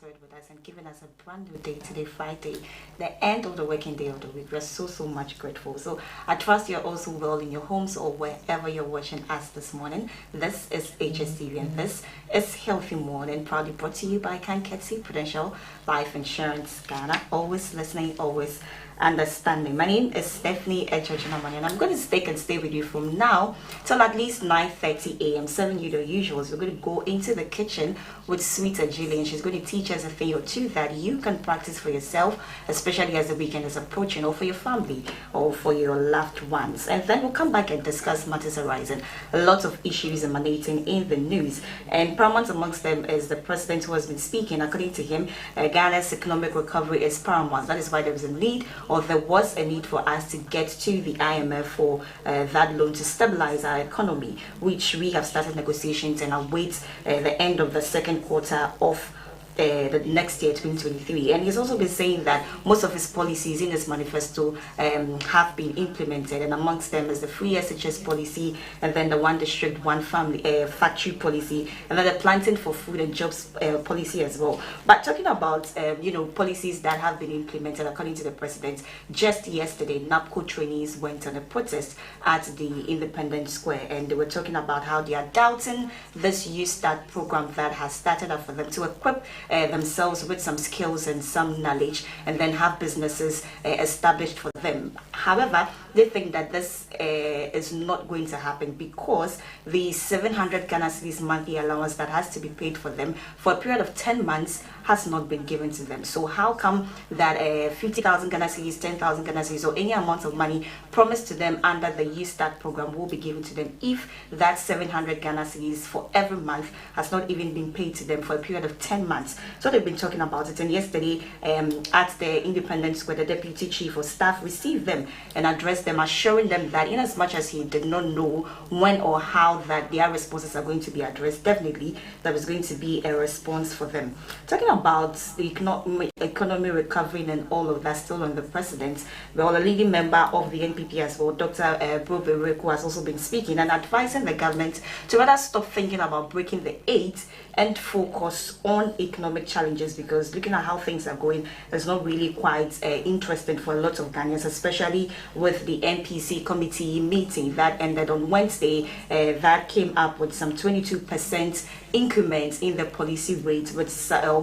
enjoyed with us and given us a brand new day today, Friday, the end of the working day of the week. We're so much grateful. So I trust you're also well in your homes or wherever you're watching us this morning. This is Hstv and this is Healthy Morning, proudly brought to you by Kanketsi Prudential Life Insurance Ghana. Always listening, always understanding. My name is Stephanie Echochinamani, and I'm going to stay with you from now till at least 9:30 a.m. 7 you the usuals. We're going to go into the kitchen with Sweet Julie, and she's going to teach us a thing or two that you can practice for yourself, especially as the weekend is approaching, or for your family or for your loved ones. And then we'll come back and discuss matters arising. A lot of issues emanating in the news, and paramount amongst them is the president who has been speaking. According to him, Ghana's economic recovery is paramount. That is why there is a need, or there was a need, for us to get to the IMF for that loan to stabilize our economy, which we have started negotiations and await the end of the second quarter of the next year, 2023. And he's also been saying that most of his policies in his manifesto have been implemented, and amongst them is the free SHS policy, and then the one district, one family factory policy, and then the planting for food and jobs policy as well. But talking about policies that have been implemented, according to the president, just yesterday NAPCO trainees went on a protest at the Independence Square, and they were talking about how they are doubting this Youth Start program that has started up for them to equip themselves with some skills and some knowledge, and then have businesses established for them. However, they think that this is not going to happen, because the 700 Ghana cedis monthly allowance that has to be paid for them for a period of 10 months has not been given to them. So how come that 50,000 Ghana cedis, 10,000 Ghana cedis, or any amount of money promised to them under the Youth Start program will be given to them if that 700 Ghana cedis for every month has not even been paid to them for a period of 10 months? So they've been talking about it, and yesterday at the Independence Square, the Deputy Chief of Staff received them and addressed them, assuring them that in as much as he did not know when or how that their responses are going to be addressed, definitely there is going to be a response for them. Talking about the economy recovering and all of that, still on the president, well, a leading member of the NPP as well, Dr. Brobe, who has also been speaking and advising the government to rather stop thinking about breaking the aid and focus on economic challenges, because looking at how things are going is not really quite interesting for a lot of Ghanaians, especially with the NPC committee meeting that ended on Wednesday, that came up with some 22% increments in the policy rate, with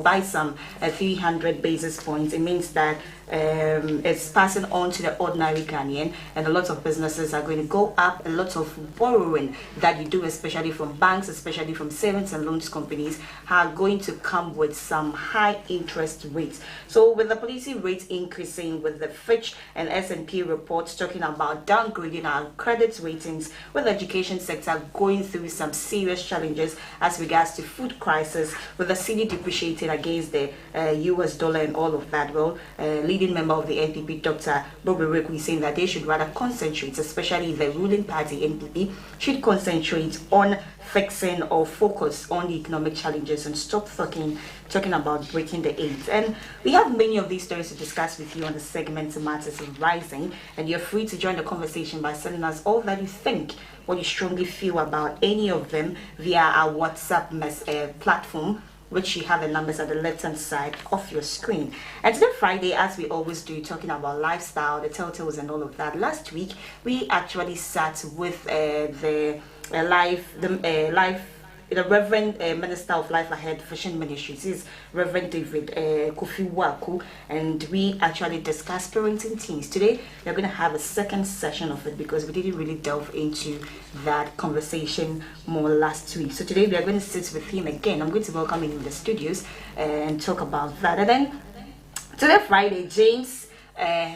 by some 300 basis points. It means that it's passing on to the ordinary Ghanaian, and a lot of businesses are going to go up. A lot of borrowing that you do, especially from banks, especially from savings and loans companies, are going to come with some high interest rates. So with the policy rates increasing, with the Fitch and S&P reports talking about downgrading our credit ratings, with the education sector going through some serious challenges as regards to food crisis, with the cedi depreciating against the US dollar and all of that, well, leading member of the NPP, Dr. Brobe, is saying that they should rather concentrate, especially the ruling party NPP, should concentrate on fixing or focus on the economic challenges and stop talking about breaking the aid. And we have many of these stories to discuss with you on the segment Matters Rising, and you're free to join the conversation by sending us all that you think, what you strongly feel about any of them, via our WhatsApp platform, which you have the numbers at the left-hand side of your screen. And today, Friday, as we always do, talking about lifestyle, the telltales and all of that. Last week, we actually sat with the Reverend Minister of Life Ahead Vision Ministries, is Reverend David Kofi Waku, and we actually discussed parenting teens. Today, we're going to have a second session of it, because we didn't really delve into that conversation more last week. So today, we are going to sit with him again. I'm going to welcome him in the studios and talk about that. And then today, Friday, James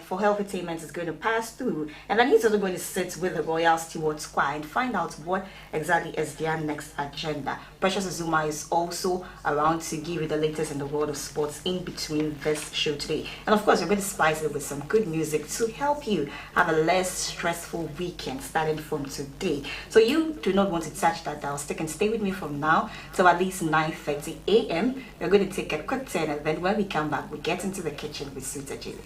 for Health Attainment is going to pass through, and then he's also going to sit with the Royal Steward Squad and find out what exactly is their next agenda. Precious Azuma is also around to give you the latest in the world of sports in between this show today. And of course, we're going to spice it with some good music to help you have a less stressful weekend starting from today. So you do not want to touch that dial. Stick and stay with me from now till at least 9:30 a.m. We're going to take a quick turn, and then when we come back, we get into the kitchen with Sweet Julie.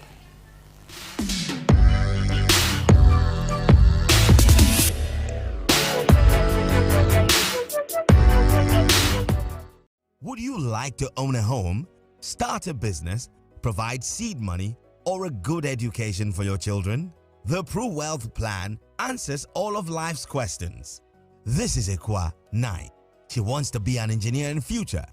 Would you like to own a home? start a business, provide seed money, or a good education for your children? The Pro Wealth Plan answers all of life's questions. This is Ekwa 9. She wants to be an engineer in future.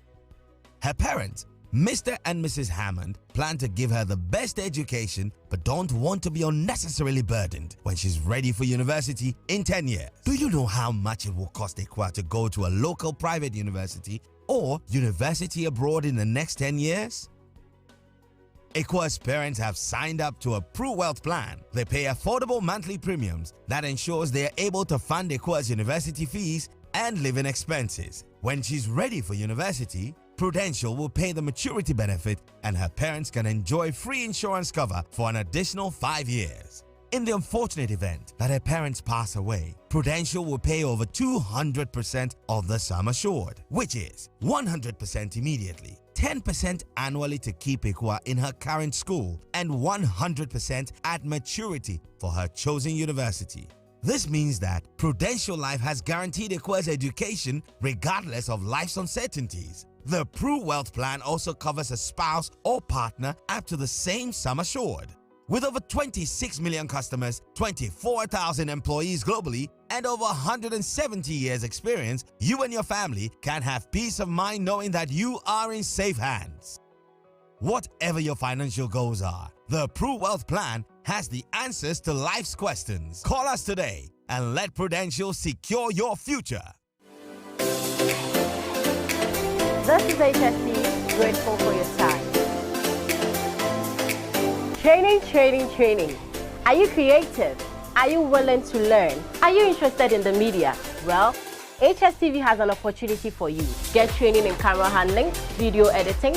Her parents, Mr. and Mrs. Hammond, plan to give her the best education but don't want to be unnecessarily burdened when she's ready for university in 10 years. Do you know how much it will cost Ekwa to go to a local private university or university abroad in the next 10 years? Ekwa's parents have signed up to a Pro Wealth Plan. They pay affordable monthly premiums that ensures they are able to fund Ekwa's university fees and living expenses. When she's ready for university, Prudential will pay the maturity benefit and her parents can enjoy free insurance cover for an additional 5 years. In the unfortunate event that her parents pass away, Prudential will pay over 200% of the sum assured, which is 100% immediately, 10% annually to keep Ekwa in her current school, and 100% at maturity for her chosen university. This means that Prudential Life has guaranteed Ekwa's education regardless of life's uncertainties. The Pro Wealth Plan also covers a spouse or partner up to the same sum assured. With over 26 million customers, 24,000 employees globally, and over 170 years experience, you and your family can have peace of mind knowing that you are in safe hands. Whatever your financial goals are, the Pro Wealth Plan has the answers to life's questions. Call us today and let Prudential secure your future. This is Hstv, grateful for your time. Training. Are you creative? Are you willing to learn? Are you interested in the media? Well, Hstv has an opportunity for you. Get training in camera handling, video editing,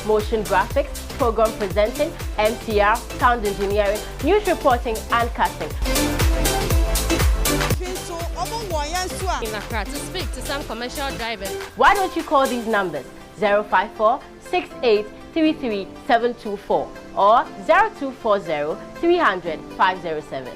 motion graphics, program presenting, MCR, sound engineering, news reporting, and casting. In Accra to speak to some commercial drivers. Why don't you call these numbers 054 68 33 724 or 0240 300 507.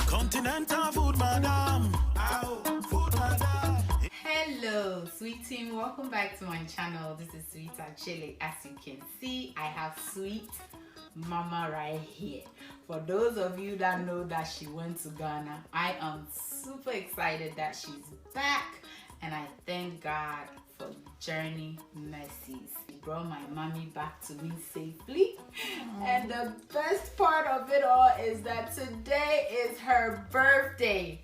Continental food, madam. Hello, sweet team. Welcome back to my channel. This is Sweet and Chili. As you can see, I have Sweet Mama right here. For those of you that know that she went to Ghana, I am super excited that she's back, and I thank God for journey mercies. He brought my mommy back to me safely. And the best part of it all is that today is her birthday.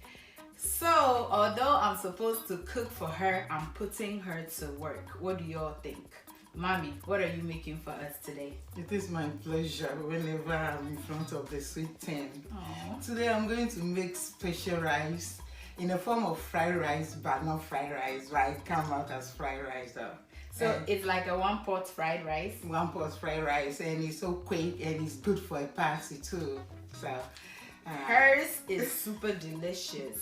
So although I'm supposed to cook for her, I'm putting her to work. What do y'all think? Mommy, what are you making for us today? It is my pleasure whenever I'm in front of the sweet 10. Today I'm going to make special rice in the form of fried rice, but not fried rice, right? Come out as fried rice though. So it's like a one-pot fried rice? One-pot fried rice, and it's so quick and it's good for a party too. So hers is super delicious,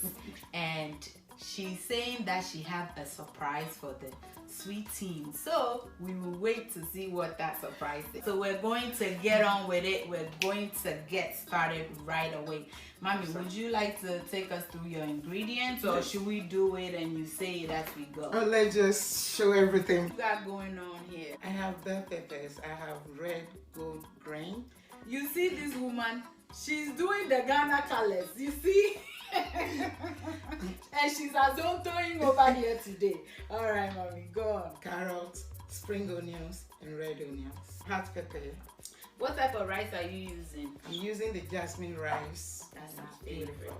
and she's saying that she have a surprise for the sweet team. So we will wait to see what that surprise is. So we're going to get on with it. We're going to get started right away. Mommy, would you like to take us through your ingredients, or should we do it and you say it as we go? Oh, let's just show everything. What you got going on here? I have bell peppers. I have red, gold, green. You see this woman? She's doing the Ghana colors. You see? And she's throwing over here today. All right, mommy, go on. Carrots, spring onions, and red onions. Hot pepper. What type of rice are you using? I'm using the jasmine rice. That's our favorite.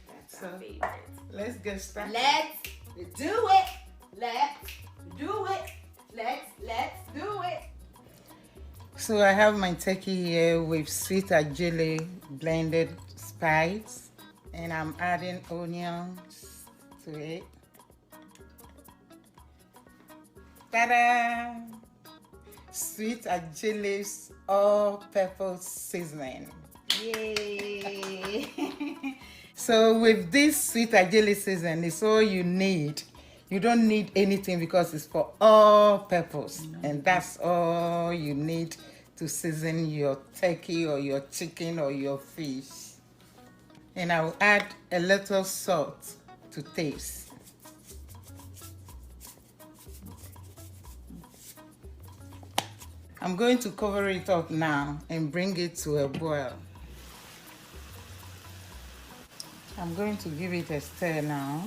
That's our favorite. Let's get started. Let's do it. Let's do it. Let's do it. So I have my turkey here with sweet ajili blended spice, and I'm adding onions to it. Ta-da! Sweet ajili's all-purpose seasoning. Yay! So with this sweet ajili season, it's all you need. You don't need anything because it's for all purpose, and that's all you need to season your turkey or your chicken or your fish. And I'll add a little salt to taste. I'm going to cover it up now and bring it to a boil. I'm going to give it a stir now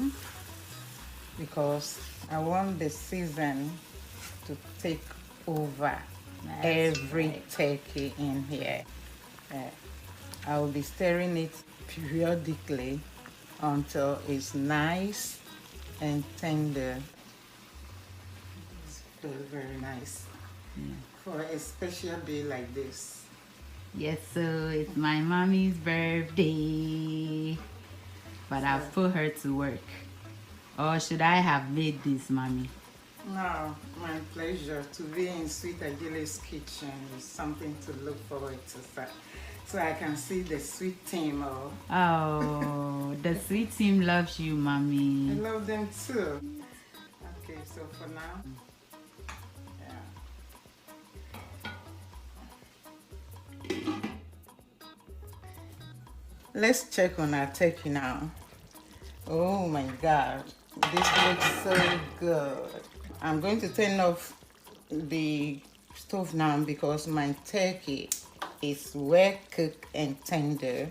because I want the season to take over every turkey in here. I will be stirring it periodically until it's nice and tender. It's very, very nice for a special day like this. Yes, so it's my mommy's birthday, but I've put her to work. Or should I have made this, mommy? No, my pleasure. To be in Sweet Ajili's kitchen is something to look forward to. So I can see the sweet team. Oh, the sweet team loves you, I mommy. love them too. Okay, so for now, let's check on our turkey now. Oh my God, this looks so good. I'm going to turn off the stove now because my turkey is well cooked and tender.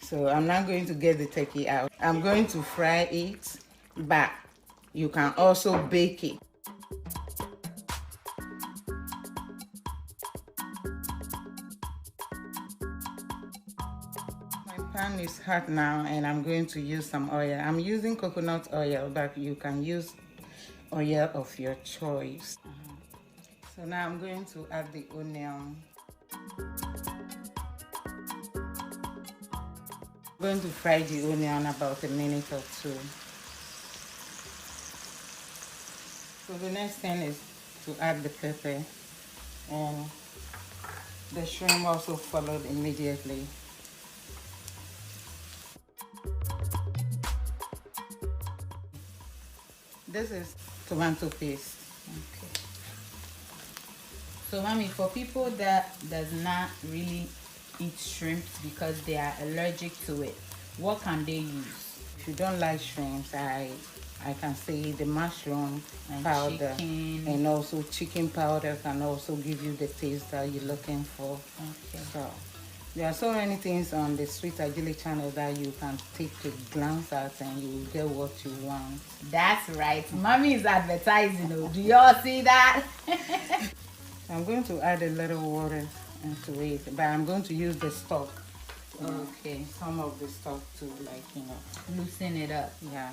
So I'm not going to get the turkey out. I'm going to fry it, but you can also bake it. My pan is hot now and I'm going to use some oil. I'm using coconut oil, but you can use oil of your choice. So now I'm going to add the onion. I'm going to fry the onion about a minute or two. So the next thing is to add the pepper, and the shrimp also followed immediately. This is tomato paste. Okay. So, mommy, for people that does not really eat shrimps because they are allergic to it, what can they use? If you don't like shrimps, I can say the mushroom And powder chicken. and also chicken powder can also give you the taste that you're looking for. Okay. So there are so many things on the Sweet Ajili channel that you can take a glance at and you will get what you want. That's right. Mommy is advertising. Oh, do y'all see that? I'm going to add a little water into it, but I'm going to use the stock. Okay. Some of the stock to, like, you know. Loosen it up. Yeah.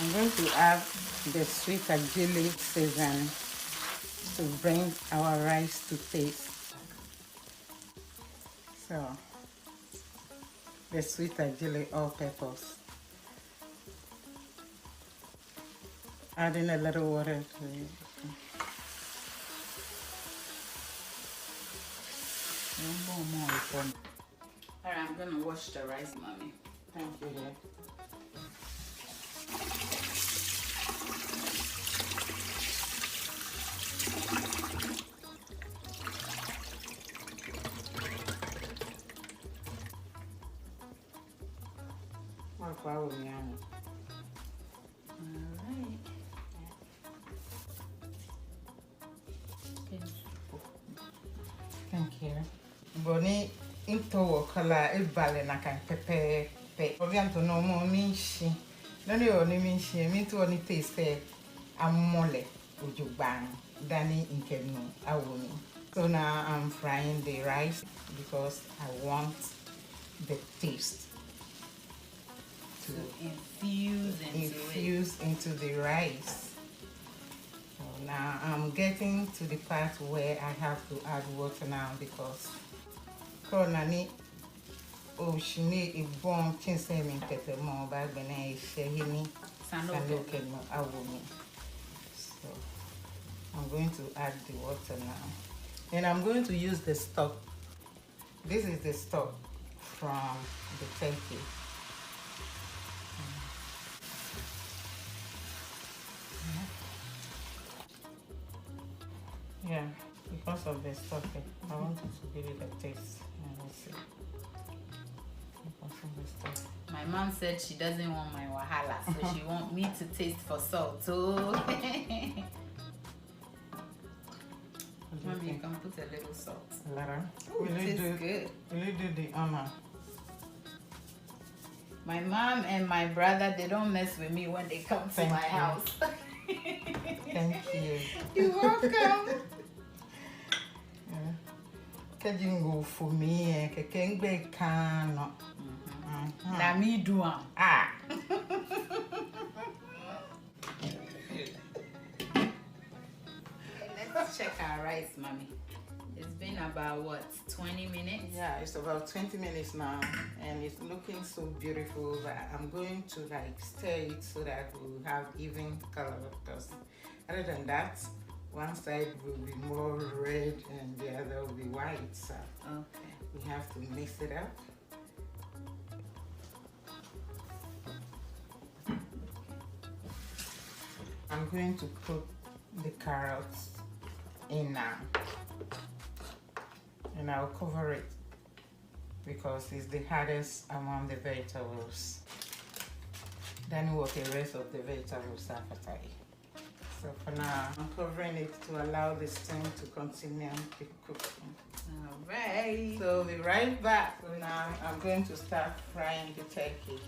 I'm going to add the Sweet Ajili season to bring our rice to taste. So, the Sweet Ajili all-purpose. Adding a little water to it. Alright, I'm gonna wash the rice, mommy. Thank you, dear. Alright. Thank you. Boni into wakala ebale na kan pepe pe. Obianto no minshi. No ni oni minshi. Mi to oni taste amole. ujubang dani inkenu awoni. So now I'm frying the rice because I want the taste to infuse into the rice. So now I'm getting to the part where I have to add water now because Koronani Oshini is born Chinsemin Tetemo back when I say him Sanokeno Awumi. So I'm going to add the water now. And I'm going to use the stock. This is the stock from the turkey. Yeah, because of the stock, I wanted to give it a taste. Let's see. Because of the stock. My mom said she doesn't want my wahala, so she wants me to taste for salt. Oh. Mommy, you can put a little salt. Lara, It tastes good. Will you do the honor? My mom and my brother, they don't mess with me when they come to my house. Thank you. You're welcome. Kajingo for me, Kakengbe can. Na me do am. Ah. Let's check our rice, mommy. It's been about what, 20 minutes? Yeah, it's about 20 minutes now, and it's looking so beautiful that I'm going to like stir it so that we'll have even color. Because other than that, one side will be more red and the other will be white. So Okay. we have to mix it up. I'm going to put the carrots in now, and I'll cover it because it's the hardest among the vegetables. Then what the rest of the vegetables after. So for now, I'm covering it to allow the steam to continue the cooking. Alright. So we'll be right back. So now I'm going to start frying the turkey.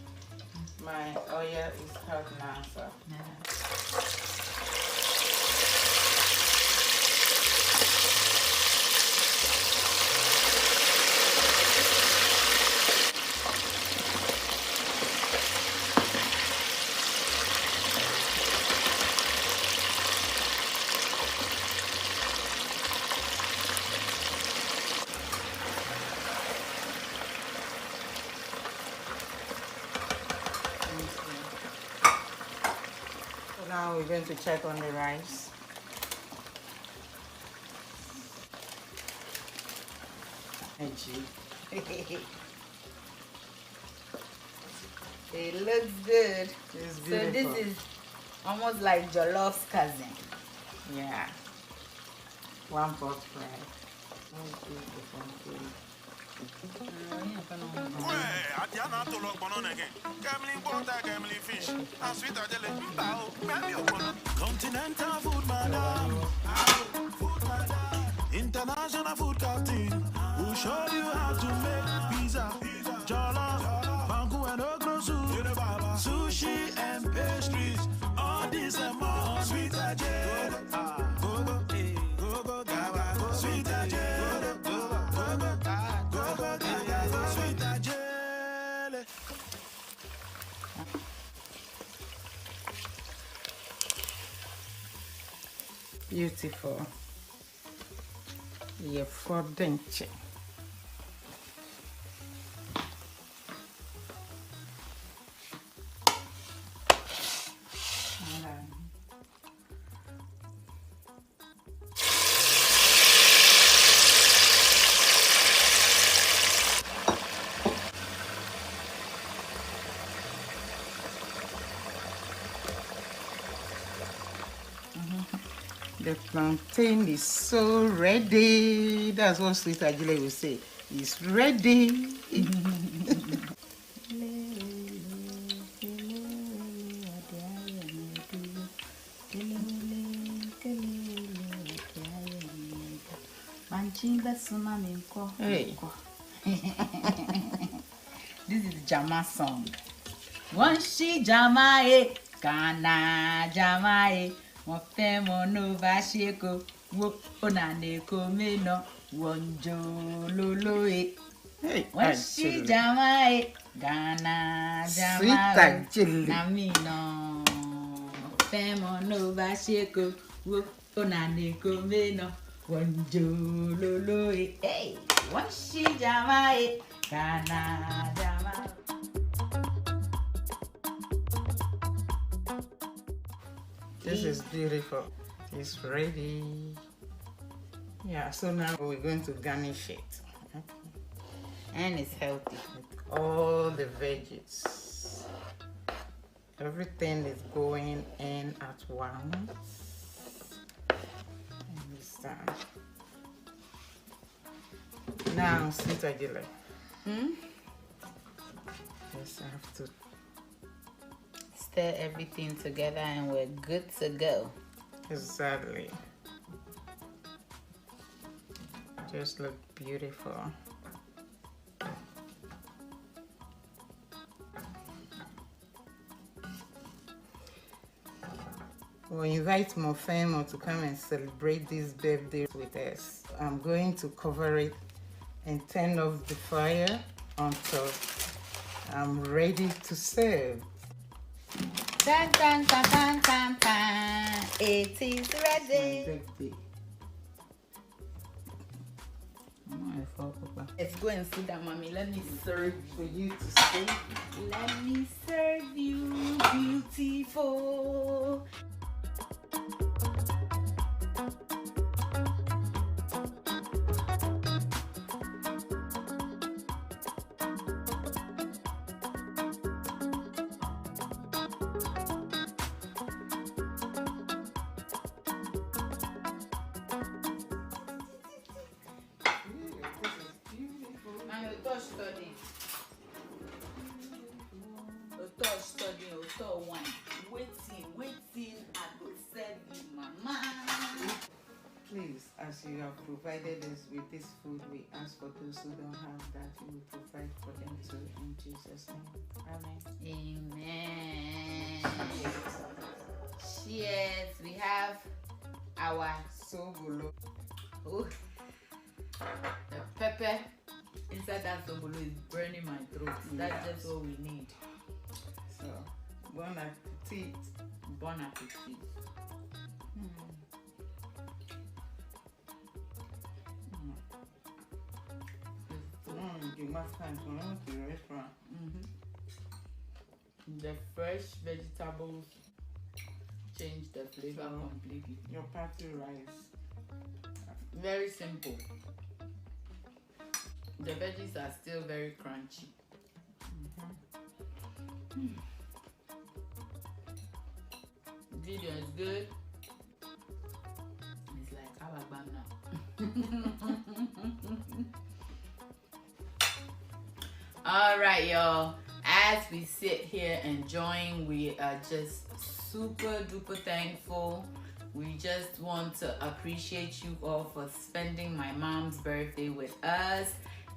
My oil is hot now, so. Now we're going to check on the rice. It looks good. It's So beautiful. this is almost like jollof's cousin. Yeah. One pot fry. Thank you. Adiana to look on again. Gambling water, gambling fish. And sweet jelly. Continental food, madam. Food, madam. International food captain. We'll show you how to make pizza, jollof, banku and okra soup, sushi and pastries. All this and more. Sweet jelly. Go go, go go, go sweet jelly. Beautiful. Yeah, for dente. The plantain is so ready. That's what Sweet Ajile will say. It's ready. Hey. This is Jama song. One she Jama e, kana Jama e. Mofemo no vasheko. Onaneko meno. Wonjo loloe. Hey, Washi jamae. Ghana Sweet jamae. Achille. Namino. Mofemo no vasheko. Onaneko meno. Wonjo loloe. Hey. Washi jamae. Ghana jamae. This is beautiful. It's ready. Yeah, so now we're going to garnish it. Okay. And it's healthy. All the veggies. Everything is going in at once. And it's done. Now, sweet agile. Yes, I have to. Stir everything together and we're good to go. Exactly. Just look beautiful. We'll invite Mofemo to come and celebrate this birthday with us. I'm going to cover it and turn off the fire until I'm ready to serve. Tan, tan, tan, tan, tan, tan. It is ready. Birthday. Let's go and sit down, mommy. Let me serve For you to see. Let me serve you, beautiful. Please, as you have provided us with this food, we ask for those who don't have that, you will provide for them too, in Jesus' name. Amen. Amen. Cheers. We have our Sobolo. oh, the pepper inside that sobolo is burning my throat. That's just what we need. So, bon appetit. Bon appetit. The restaurant. The fresh vegetables change the flavor completely. Your party rice. Very simple. The veggies are still very crunchy. Video is good. It's like Alabama now. All right, y'all. As we sit here enjoying, we are just super duper thankful. We just want to appreciate you all for spending my mom's birthday with us.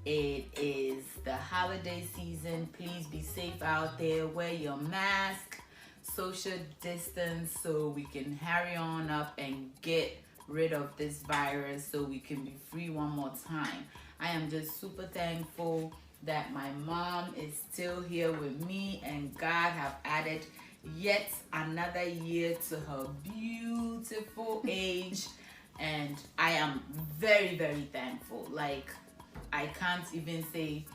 It is the holiday season. Please be safe out there. Wear your mask, social distance, so we can hurry on up and get rid of this virus so we can be free one more time. I am just super thankful that my mom is still here with me, and God have added yet another year to her beautiful age, and I am very, very thankful. Like, I can't even say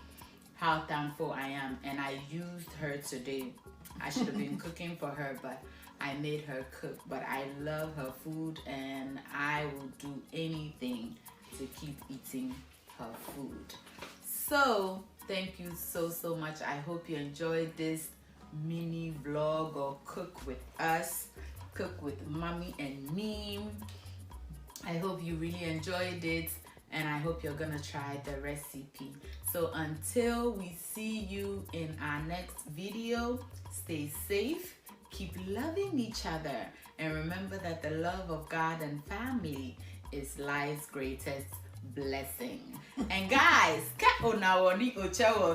how thankful I am. And I used her today. I should have been cooking for her, but I made her cook. But I love her food, and I will do anything to keep eating her food. So thank you so much. I hope you enjoyed this mini vlog or cook with us, cook with mommy and me. I hope you really enjoyed it, and I hope you're gonna try the recipe. So until we see you in our next video, stay safe, keep loving each other, and remember that the love of God and family is life's greatest blessing. And guys,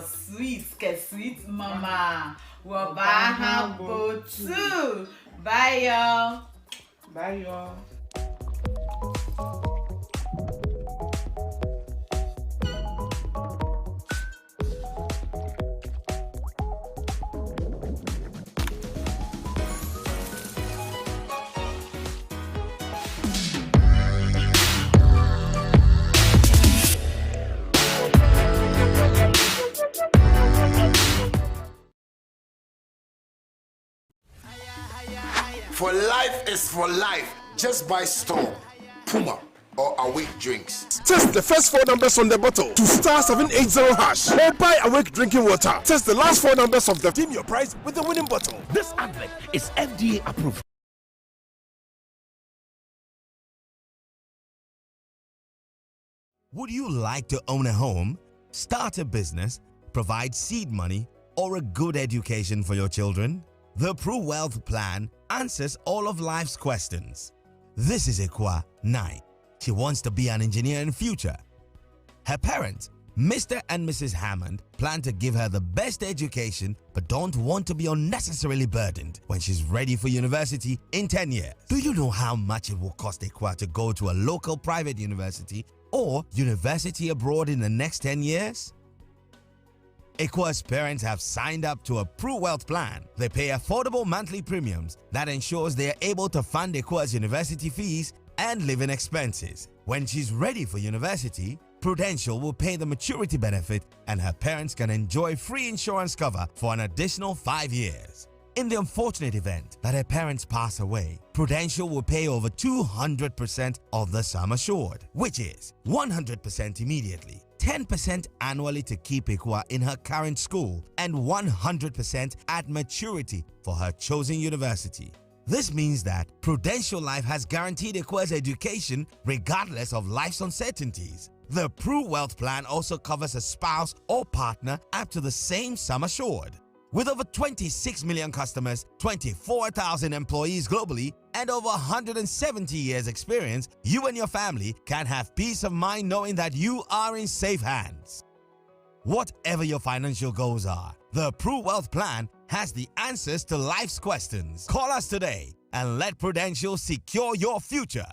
sweet mama. Bye y'all. Bye, y'all. For life is for life. Just buy Storm, Puma, or Awake drinks. Test the first 4 numbers on the bottle to star 780 hash or buy Awake drinking water. Test the last 4 numbers of the team your prize with the winning bottle. This advert is FDA approved. Would you like to own a home, start a business, provide seed money, or a good education for your children? The Pro Wealth Plan answers all of life's questions. This is Ekwa Nai. She wants to be an engineer in future. Her parents, Mr. and Mrs. Hammond, plan to give her the best education but don't want to be unnecessarily burdened when she's ready for university in 10 years. Do you know how much it will cost Ekwa to go to a local private university or university abroad in the next 10 years? Ekwa's parents have signed up to a Pro Wealth Plan. They pay affordable monthly premiums that ensures they are able to fund Ekwa's university fees and living expenses. When she's ready for university, Prudential will pay the maturity benefit and her parents can enjoy free insurance cover for an additional 5 years. In the unfortunate event that her parents pass away, Prudential will pay over 200% of the sum assured, which is 100% immediately, 10% annually to keep Ekwa in her current school, and 100% at maturity for her chosen university. This means that Prudential Life has guaranteed Ekwa's education regardless of life's uncertainties. The Pro Wealth Plan also covers a spouse or partner up to the same sum assured. With over 26 million customers, 24,000 employees globally, and over 170 years experience, you and your family can have peace of mind knowing that you are in safe hands. Whatever your financial goals are, the Pro Wealth Plan has the answers to life's questions. Call us today and let Prudential secure your future.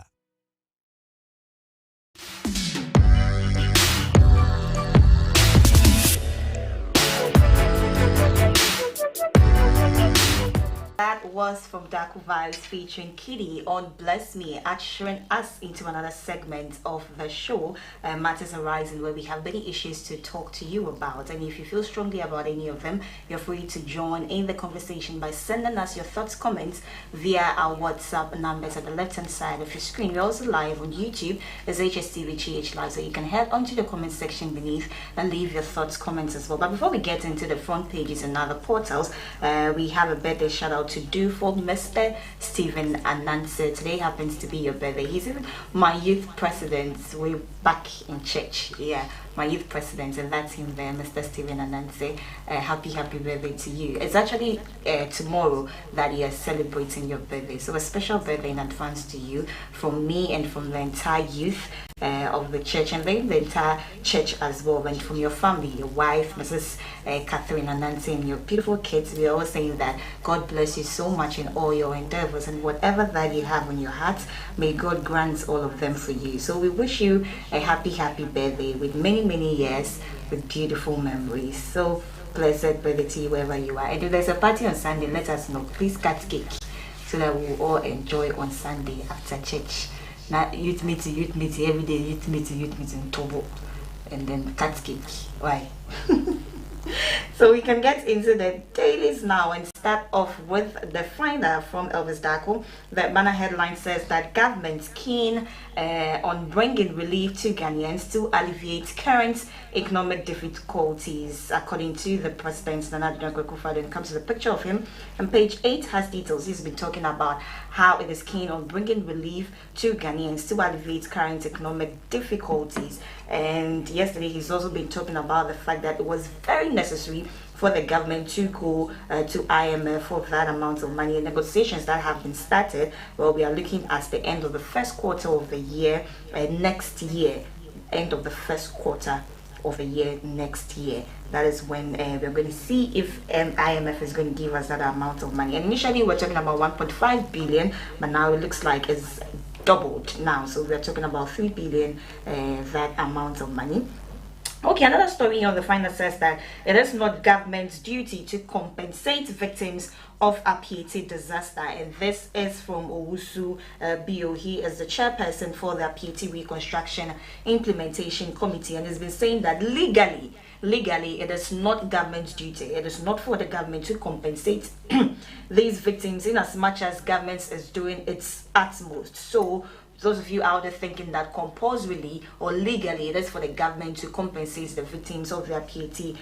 That was from Daku Vibes featuring Kitty on Bless Me, ushering us into another segment of the show, Matters Arising, where we have many issues to talk to you about. And if you feel strongly about any of them, you're free to join in the conversation by sending us your thoughts, comments via our WhatsApp numbers at the left-hand side of your screen. We're also live on YouTube as Hstv GH Live, so you can head onto the comment section beneath and leave your thoughts, comments as well. But before we get into the front pages and other portals, we have a birthday shout out to do for Mr. Stephen Anansi. Today happens to be your birthday. He's even my youth president way back in church. Yeah, my youth president, and that's him there, Mr. Stephen Anansi. Happy birthday to you. It's actually tomorrow that you're celebrating your birthday, so a special birthday in advance to you from me and from the entire youth of the church, and then the entire church as well, and from your family, your wife, Mrs. Catherine Anansi, and your beautiful kids. We're all saying that God bless you so much in all your endeavors, and whatever that you have on your heart, may God grant all of them for you. So we wish you a happy birthday with many years, with beautiful memories. So blessed birthday to you wherever you are. And if there's a party on Sunday, let us know. Please cut cake so that we'll all enjoy on Sunday after church. Now youth meeting every day, youth meeting Tobo, and then cut cake. Why? So we can get into the dailies now and start off with the finder from Elvis Darko. The banner headline says that government's keen on bringing relief to Ghanaians to alleviate current economic difficulties, according to the president, Nana Addo Akufo-Addo. And comes to the picture of him, and page 8 has details. He's been talking about how it is keen on bringing relief to Ghanaians to alleviate current economic difficulties. And yesterday he's also been talking about the fact that it was very necessary for the government to go to IMF for that amount of money. And negotiations that have been started, well, we are looking at the end of the first quarter of the year, next year, end of the first quarter of the year next year. That is when we're going to see if IMF is going to give us that amount of money. And initially we're talking about 1.5 billion, but now it looks like it's doubled now. So we're talking about 3 billion, that amount of money. Okay, another story on the final says that it is not government's duty to compensate victims of a Pieti disaster, and this is from Owusu Bio. He is the chairperson for the Pieti Reconstruction Implementation Committee, and has been saying that legally it is not government's duty. It is not for the government to compensate these victims, in as much as government is doing its utmost. So those of you out there thinking that compulsorily or legally it is for the government to compensate the victims of their Pieti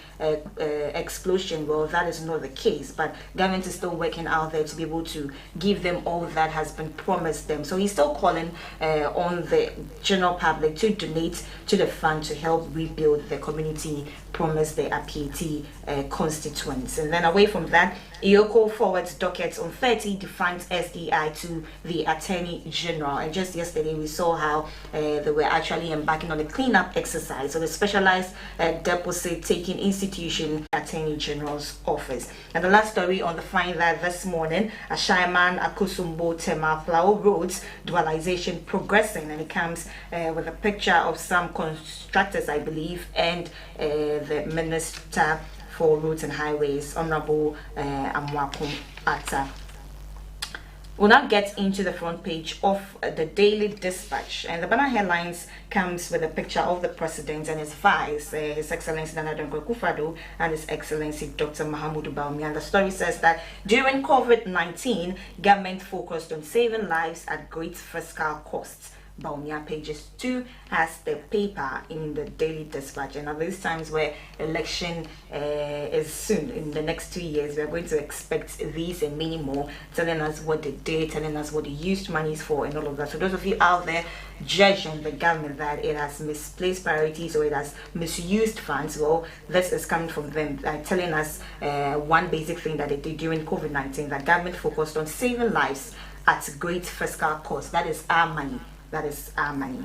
explosion, well, that is not the case. But government is still working out there to be able to give them all that has been promised them. So he's still calling on the general public to donate to the fund to help rebuild the community promised the Pieti constituents. And then away from that, Iyoko forwards dockets on 30 defunct SDI to the Attorney General. And just yesterday we saw how they were actually embarking on a cleanup exercise. So the specialized deposit taking institution, Attorney General's office. And the last story on the find that this morning, Ashaiman Akusumbo Tema Flower Roads dualization progressing, and it comes with a picture of some constructors, I believe, and the Minister for Roads and Highways, Honorable Amwakum Atta. We'll now get into the front page of the Daily Dispatch, and the banner headlines comes with a picture of the President and his vice, His Excellency Nana Dankwa Akufo-Addo and His Excellency Dr. Mahamudu Bawumia. And the story says that during COVID-19, government focused on saving lives at great fiscal costs. Bawumia pages 2 has the paper in the Daily Dispatch, and at these times where election is soon, in the next 2 years, we are going to expect these and many more, telling us what they did, telling us what they used monies for, and all of that. So those of you out there judging the government that it has misplaced priorities or it has misused funds, well, this is coming from them, telling us one basic thing that they did during COVID-19, that government focused on saving lives at great fiscal cost. That is our money. That is our money.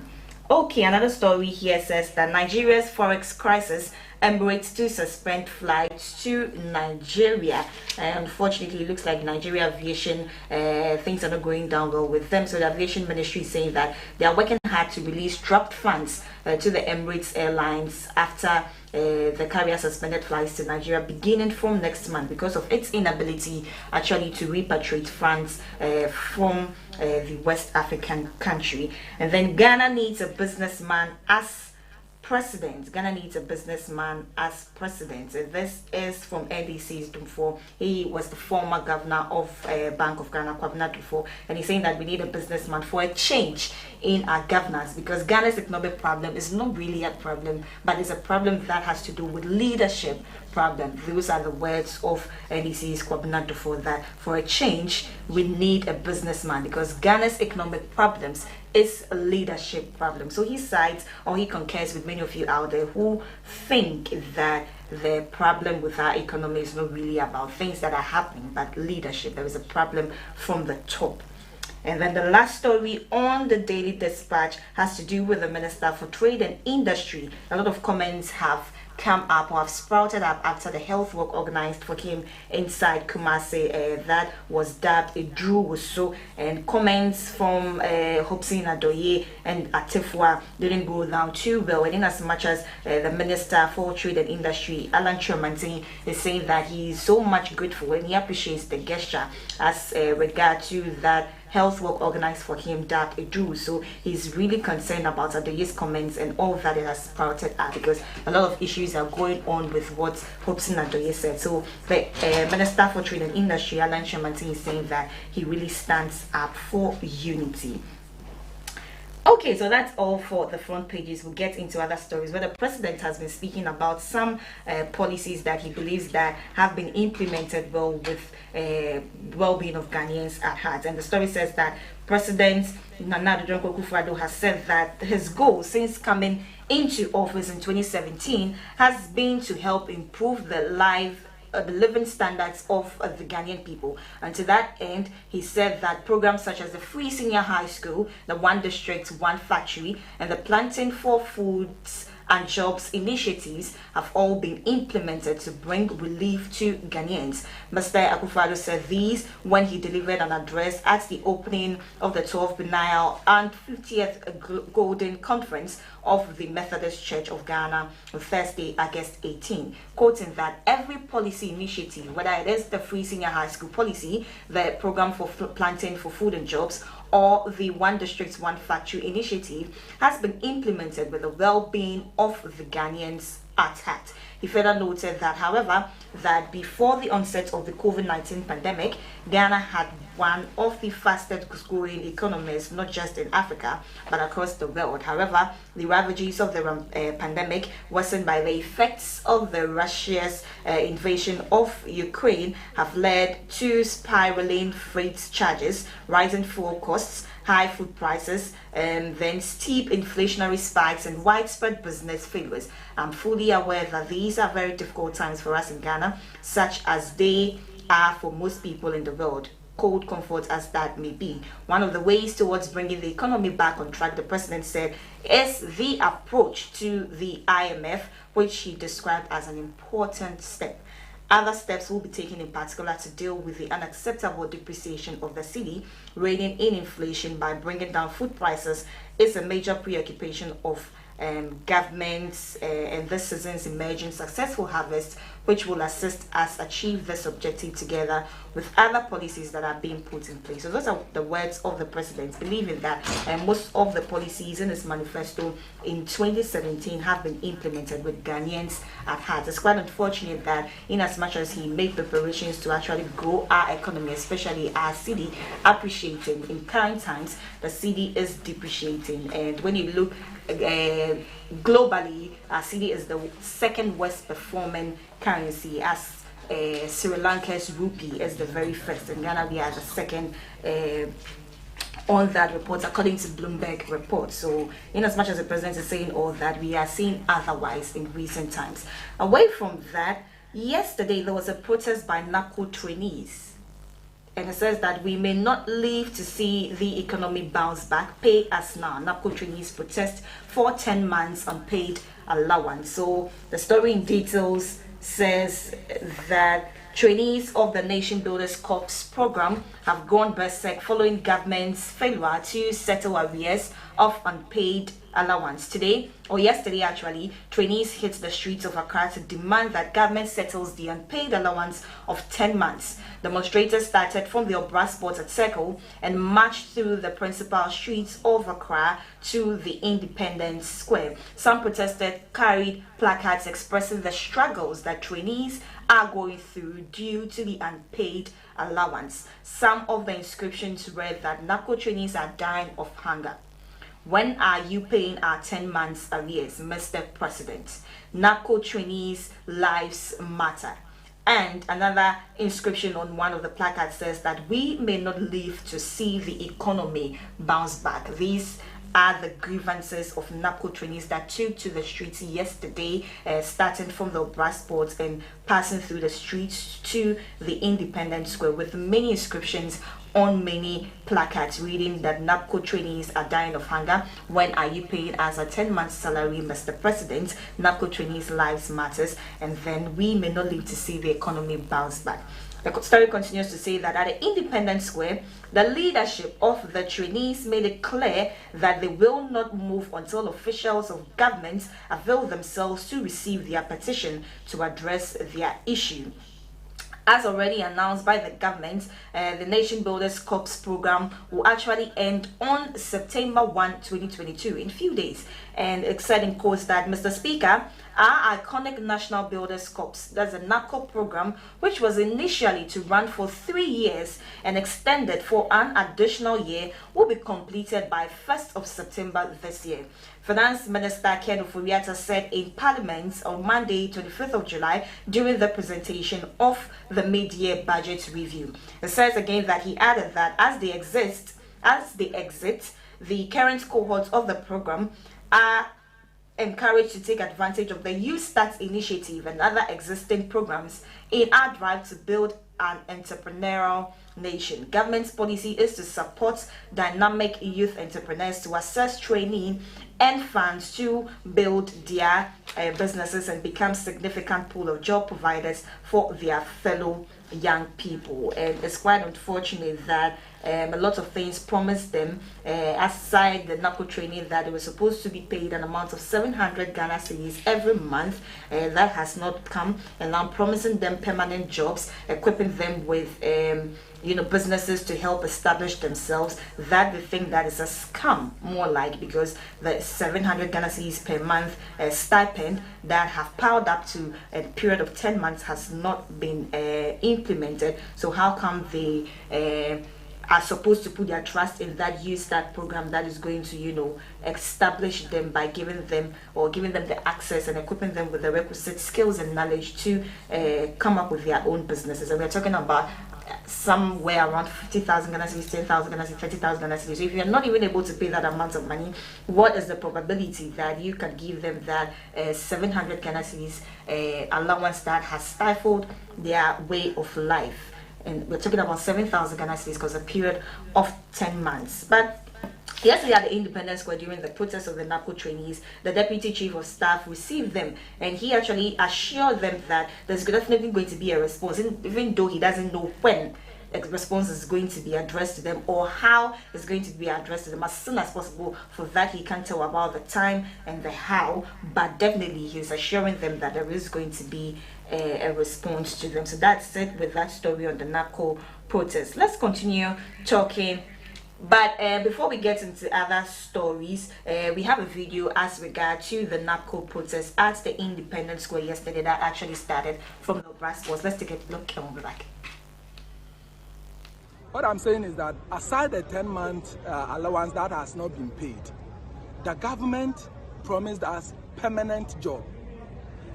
Okay, another story here says that Nigeria's forex crisis, Emirates to suspend flights to Nigeria. Unfortunately, it looks like Nigeria aviation, things are not going down well with them. So the aviation ministry is saying that they are working hard to release trapped funds to the Emirates Airlines after the carrier suspended flights to Nigeria beginning from next month because of its inability actually to repatriate funds from the West African country. And then Ghana needs a businessman as president. Ghana needs a businessman as president. This is from NDC's Dumfo. He was the former governor of Bank of Ghana, Kwabena Dumfo, and he's saying that we need a businessman for a change in our governance, because Ghana's economic problem is not really a problem, but it's a problem that has to do with leadership problem. Those are the words of NDC's Kwabena Dumfo, that for a change we need a businessman, because Ghana's economic problems is a leadership problem. So he sides, or he concurs with many of you out there who think that the problem with our economy is not really about things that are happening, but leadership. There is a problem from the top. And then the last story on the Daily Dispatch has to do with the Minister for Trade and Industry. A lot of comments have come up or have sprouted up after the health work organized for him inside Kumasi that was dubbed a Drew Wusu, and comments from Hobson Adoye and Atifwa didn't go down too well. And in as much as the Minister for Trade and Industry, Alan Chirmantin, is saying that he is so much grateful and he appreciates the gesture as regard to that health work organized for him that it do. So he's really concerned about Adoye's comments and all that it has sprouted out, because a lot of issues are going on with what Hobson Adoye said. So the Minister for Trade and Industry, Alan Chirmantin, is saying that he really stands up for unity. Okay, so that's all for the front pages. We'll get into other stories where the president has been speaking about some policies that he believes that have been implemented well with well-being of Ghanaians at heart. And the story says that President Nana Akufo-Addo has said that his goal since coming into office in 2017 has been to help improve the living standards of the Ghanaian people. And to that end, he said that programs such as the free senior high school, the one district, one factory, and the planting for foods and jobs initiatives have all been implemented to bring relief to Ghanaians. Mr. Akufo-Addo said these when he delivered an address at the opening of the 12th Biennial and 50th Golden Conference of the Methodist Church of Ghana on Thursday, August 18, quoting that every policy initiative, whether it is the free senior high school policy, the program for planting for food and jobs, or the One District, One Factory initiative, has been implemented with the well-being of the Ghanaians at heart. He further noted that, however, that before the onset of the COVID-19 pandemic, Ghana had one of the fastest growing economies, not just in Africa, but across the world. However, the ravages of the pandemic, worsened by the effects of the Russia's invasion of Ukraine, have led to spiraling freight charges, rising fuel costs, high food prices, and then steep inflationary spikes and widespread business failures. I'm fully aware that these are very difficult times for us in Ghana, such as they are for most people in the world, cold comfort as that may be. One of the ways towards bringing the economy back on track, the president said, is the approach to the IMF, which he described as an important step. Other steps will be taken in particular to deal with the unacceptable depreciation of the cedi, reining in inflation by bringing down food prices is a major preoccupation of governments and this season's emerging successful harvest, which will assist us achieve this objective together with other policies that are being put in place. So those are the words of the president, believing that most of the policies in his manifesto in 2017 have been implemented with Ghanaians at heart. It's quite unfortunate that in as much as he made preparations to actually grow our economy, especially our cedi appreciating in current times, the cedi is depreciating. And when you look globally, our cedi is the second worst performing currency, as Sri Lanka's rupee is the very first. In Ghana, we are the second on that report, according to Bloomberg report. So, in as much as the president is saying all that, we are seeing otherwise in recent times. Away from that, yesterday there was a protest by NACO trainees. And it says that we may not live to see the economy bounce back. Pay us now. NAPCO trainees protest for 10 months unpaid allowance. So the story in details says that trainees of the Nation Builders Corps program have gone berserk following government's failure to settle arrears of unpaid allowance. Today, or yesterday actually, trainees hit the streets of Accra to demand that government settles the unpaid allowance of 10 months. Demonstrators started from the Obra Sports at Circle and marched through the principal streets of Accra to the Independence Square. Some protesters carried placards expressing the struggles that trainees are going through due to the unpaid allowance. Some of the inscriptions read that NAPCO trainees are dying of hunger. When are you paying our 10 months arrears, Mr. President? NAPCO trainees' lives matter. And another inscription on one of the placards says that we may not live to see the economy bounce back. These are the grievances of NAPCO trainees that took to the streets yesterday, starting from the Obra Sports and passing through the streets to the Independence Square, with many inscriptions on many placards reading that NAPCO trainees are dying of hunger. When are you paying us a 10-month salary, Mr. President? NAPCO trainees' lives matters, and then we may not live to see the economy bounce back. The story continues to say that at the Independence Square, the leadership of the trainees made it clear that they will not move until officials of government avail themselves to receive their petition to address their issue. As already announced by the government, the Nation Builders Corps program will actually end on September 1, 2022, in a few days. And it said in quotes that, Mr. Speaker, our iconic National Builders Corps, that's a NACO program, which was initially to run for 3 years and extended for an additional year, will be completed by 1st of September this year. Finance Minister Ken Ofori-Atta said in Parliament on Monday, 25th of July, during the presentation of the mid-year budget review. It says again that he added that as they exit, the current cohorts of the program are encouraged to take advantage of the Youth Start initiative and other existing programs in our drive to build an entrepreneurial nation. Government's policy is to support dynamic youth entrepreneurs to access training and funds to build their businesses and become significant pool of job providers for their fellow young people. And it's quite unfortunate that a lot of things promised them, aside the NACO training, that they were supposed to be paid an amount of 700 Ghana cedis every month. That has not come, and I'm promising them permanent jobs, equipping them with businesses to help establish themselves. That they think that is a scam, more like, because the 700 Ghana cedis per month stipend that have piled up to a period of 10 months has not been implemented. So how come they are supposed to put their trust in that Youth Start program that is going to, establish them by giving them the access and equipping them with the requisite skills and knowledge to come up with their own businesses? And we're talking about somewhere around 50,000 Ghana cedis, 10,000 Ghana cedis, 30,000 Ghana cedis. So if you're not even able to pay that amount of money, what is the probability that you can give them that 700 Ghana cedis allowance that has stifled their way of life? And we're talking about 7,000 Ghana cedis because a period of 10 months. But yesterday at the Independence Square, during the protest of the NACO trainees, the Deputy Chief of Staff received them, and he actually assured them that there's definitely going to be a response, even though he doesn't know when a response is going to be addressed to them or how it's going to be addressed to them. As soon as possible, for that he can't tell about the time and the how, but definitely he's assuring them that there is going to be a response to them. So that's it with that story on the NACO protest. Let's continue talking. But before we get into other stories, we have a video as regard to the NACO protest at the Independence Square yesterday that actually started from the brass sports. Let's take a look and we'll be back. What I'm saying is that aside the 10-month allowance that has not been paid, the government promised us permanent job.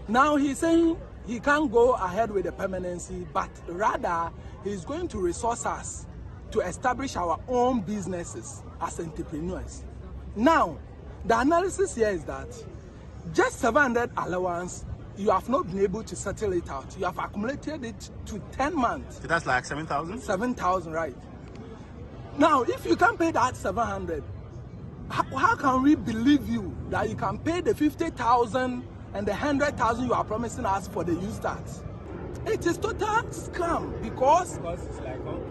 Now he's saying he can't go ahead with the permanency, but rather he's going to resource us to establish our own businesses as entrepreneurs. Now, the analysis here is that just 700 allowance, you have not been able to settle it out. You have accumulated it to 10 months. So that's like 7,000? 7,000, right. Now, if you can't pay that 700, how can we believe you that you can pay the 50,000 and the 100,000 you are promising us for the Youth Start? It is total scam because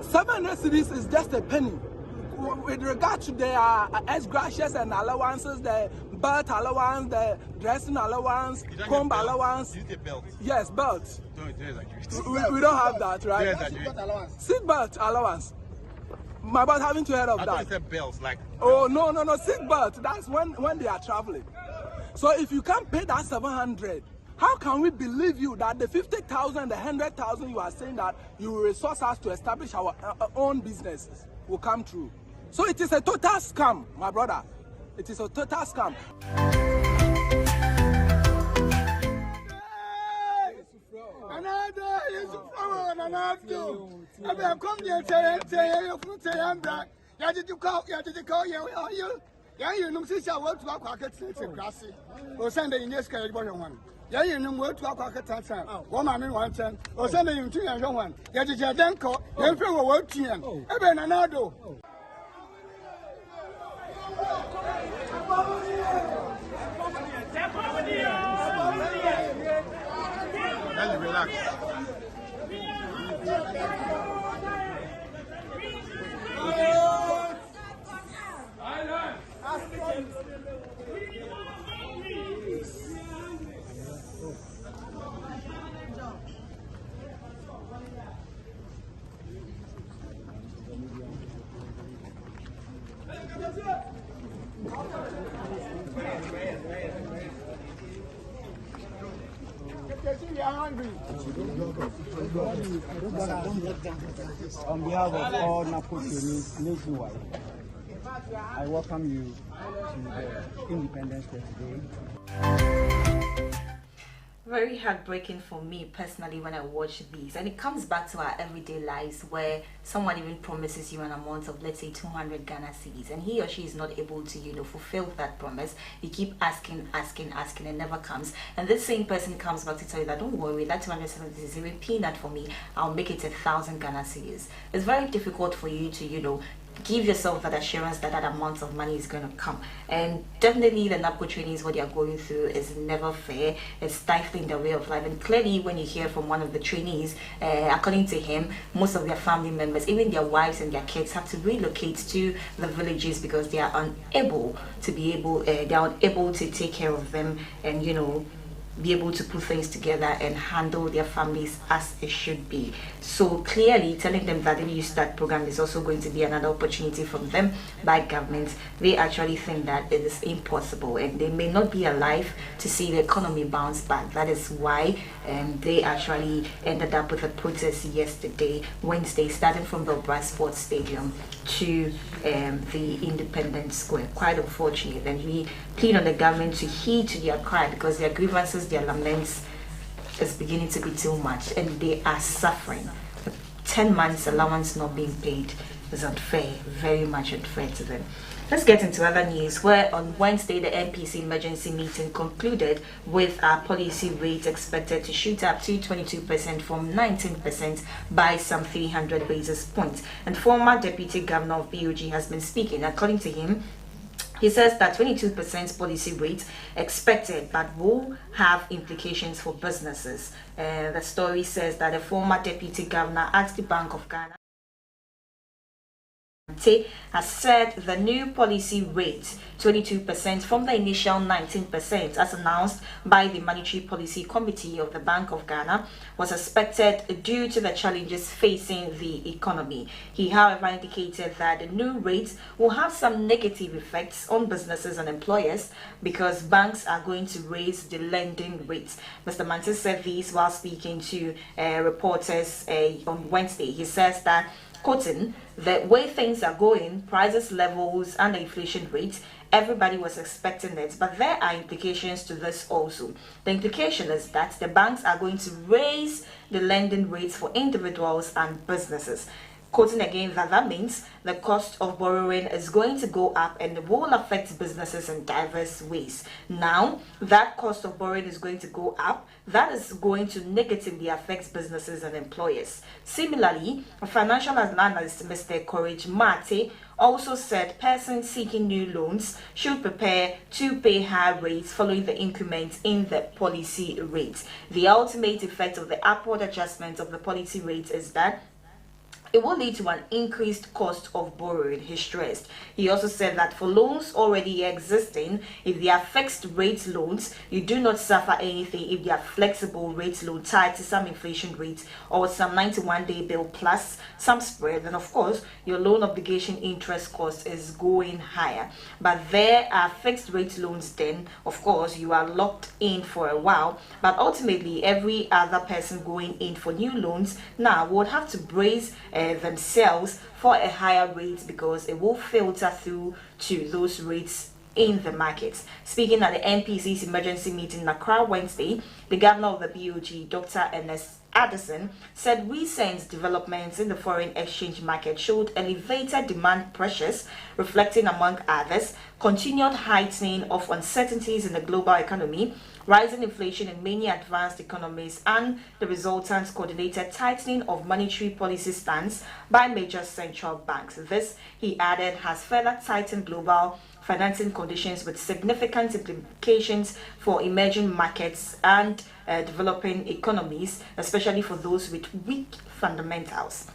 700 cedis is just a penny. With regard to their ex-gracias and allowances, the belt allowance, the dressing allowance, comb allowance. You get belt? Yes, belt. We don't have that, right? Seat belt allowance. My about having to hear of that. I thought you said belts, like. Oh no, seat belt. That's when they are traveling. So if you can't pay that 700, how can we believe you that the 50,000, the 100,000 you are saying that you will resource us to establish our own businesses will come true? So it is a total scam, my brother. It is a total scam. Relax. On behalf of all NACO trainees nationwide, I welcome you to the Independence Day today. very heartbreaking for me personally when I watch these, and it comes back to our everyday lives where someone even promises you an amount of, let's say, 200 Ghana cedis, and he or she is not able to, fulfill that promise. You keep asking, and never comes. And this same person comes back to tell you that, don't worry, that 270 is even peanut for me. I'll make it 1,000 Ghana cedis. It's very difficult for you to, give yourself that assurance that that amount of money is going to come. And definitely the NAPCO trainees, what they are going through is never fair. It's stifling their way of life. And clearly when you hear from one of the trainees, according to him, most of their family members, even their wives and their kids, have to relocate to the villages because they are unable to take care of them and be able to put things together and handle their families as it should be. So clearly telling them that the New Start program is also going to be another opportunity from them by government, they actually think that it is impossible and they may not be alive to see the economy bounce back. That is why they actually ended up with a protest yesterday, Wednesday, starting from the Obra Sports Stadium to the Independence Square. Quite unfortunate, and we plead on the government to heed to their cry because their grievances, their laments is beginning to be too much and they are suffering. 10 months allowance not being paid is unfair, very much unfair to them. Let's get into other news, where on Wednesday the MPC emergency meeting concluded with our policy rate expected to shoot up to 22% from 19% by some 300 basis points. And former Deputy Governor of BOG has been speaking. According to him, he says that 22% policy rate expected, but will have implications for businesses. The story says that the former Deputy Governor asked the Bank of Ghana has said the new policy rate 22% from the initial 19% as announced by the Monetary Policy Committee of the Bank of Ghana was expected due to the challenges facing the economy. He however indicated that the new rate will have some negative effects on businesses and employers because banks are going to raise the lending rates. Mr. Mantis said this while speaking to reporters on Wednesday. He says that, quoting, the way things are going, prices levels and the inflation rate, everybody was expecting it, but there are implications to this also. The implication is that the banks are going to raise the lending rates for individuals and businesses. Quoting again, that means the cost of borrowing is going to go up and will affect businesses in diverse ways. Now, that cost of borrowing is going to go up. That is going to negatively affect businesses and employers. Similarly, a financial analyst, Mr. Courage Mate, also said persons seeking new loans should prepare to pay higher rates following the increment in the policy rate. The ultimate effect of the upward adjustment of the policy rate is that it will lead to an increased cost of borrowing, he stressed. He also said that for loans already existing, if they are fixed rate loans, you do not suffer anything if they are flexible rate loans tied to some inflation rates or some 91-day bill plus some spread. And of course, your loan obligation interest cost is going higher. But there are fixed rate loans then, of course, you are locked in for a while. But ultimately, every other person going in for new loans now would have to brace themselves for a higher rate because it will filter through to those rates in the markets. Speaking at the NPC's emergency meeting in Accra Wednesday, the governor of the BOG, Dr. Ernest Addison, said recent developments in the foreign exchange market showed elevated demand pressures, reflecting, among others, continued heightening of uncertainties in the global economy, rising inflation in many advanced economies, and the resultant coordinated tightening of monetary policy stance by major central banks. This, he added, has further tightened global financing conditions with significant implications for emerging markets and developing economies, especially for those with weak fundamentals.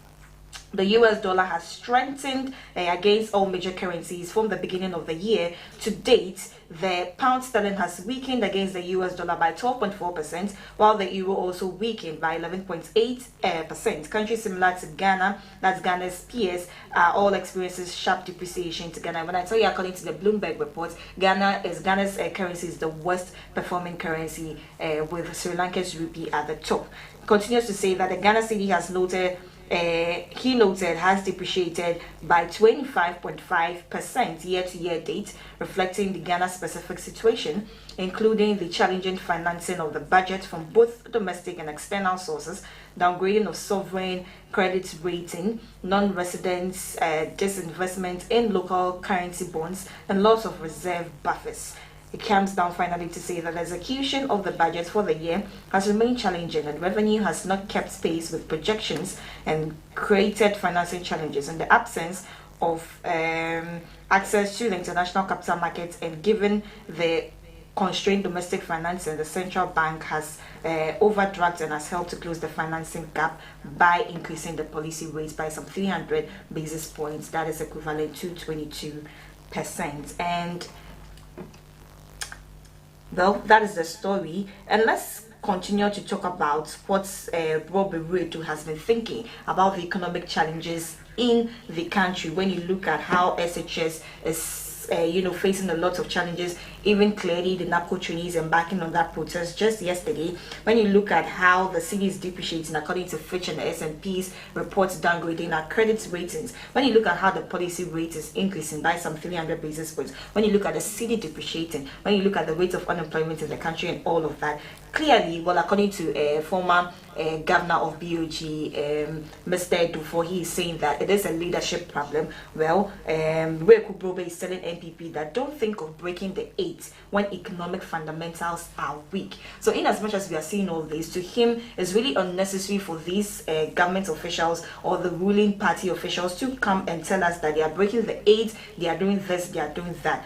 The US dollar has strengthened against all major currencies from the beginning of the year. To date, the pound sterling has weakened against the US dollar by 12.4%, while the euro also weakened by 11.8%. Countries similar to Ghana, that's Ghana's peers, all experiences sharp depreciation to Ghana. When I tell you, according to the Bloomberg report, Ghana's currency is the worst performing currency, with Sri Lanka's rupee at the top. Continues to say that the Ghana cedi has noted he noted, has depreciated by 25.5% year-to-year date, reflecting the Ghana-specific situation, including the challenging financing of the budget from both domestic and external sources, downgrading of sovereign credit rating, non-residents, disinvestment in local currency bonds, and loss of reserve buffers. It comes down finally to say that the execution of the budget for the year has remained challenging and revenue has not kept pace with projections and created financing challenges in the absence of access to the international capital markets, and given the constrained domestic financing, the central bank has overdrafted and has helped to close the financing gap by increasing the policy rates by some 300 basis points. That is equivalent to 22%. And well, that is the story. And let's continue to talk about what Bobby Redu has been thinking about the economic challenges in the country. When you look at how SHS is facing a lot of challenges, even clearly the NAPCO trainees embarking on that protest just yesterday. When you look at how the city is depreciating according to Fitch and the S&P's reports downgrading our credit ratings, when you look at how the policy rate is increasing by some 300 basis points, when you look at the city depreciating, when you look at the rate of unemployment in the country and all of that, clearly, well, according to former governor of BOG, Mr. Dufo, he is saying that it is a leadership problem. Well, Reku Brobe is telling NPP that don't think of breaking the 8 when economic fundamentals are weak. So in as much as we are seeing all this, to him, it's really unnecessary for these government officials or the ruling party officials to come and tell us that they are breaking the 8, they are doing this, they are doing that,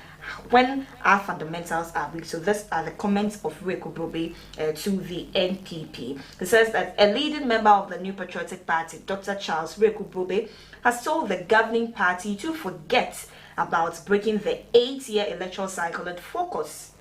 when our fundamentals are weak. So these are the comments of Reku Brobe to the NPP. He says that a leading member of the New Patriotic Party, Dr. Charles Reku Brobe, has told the governing party to forget about breaking the 8-year electoral cycle and focus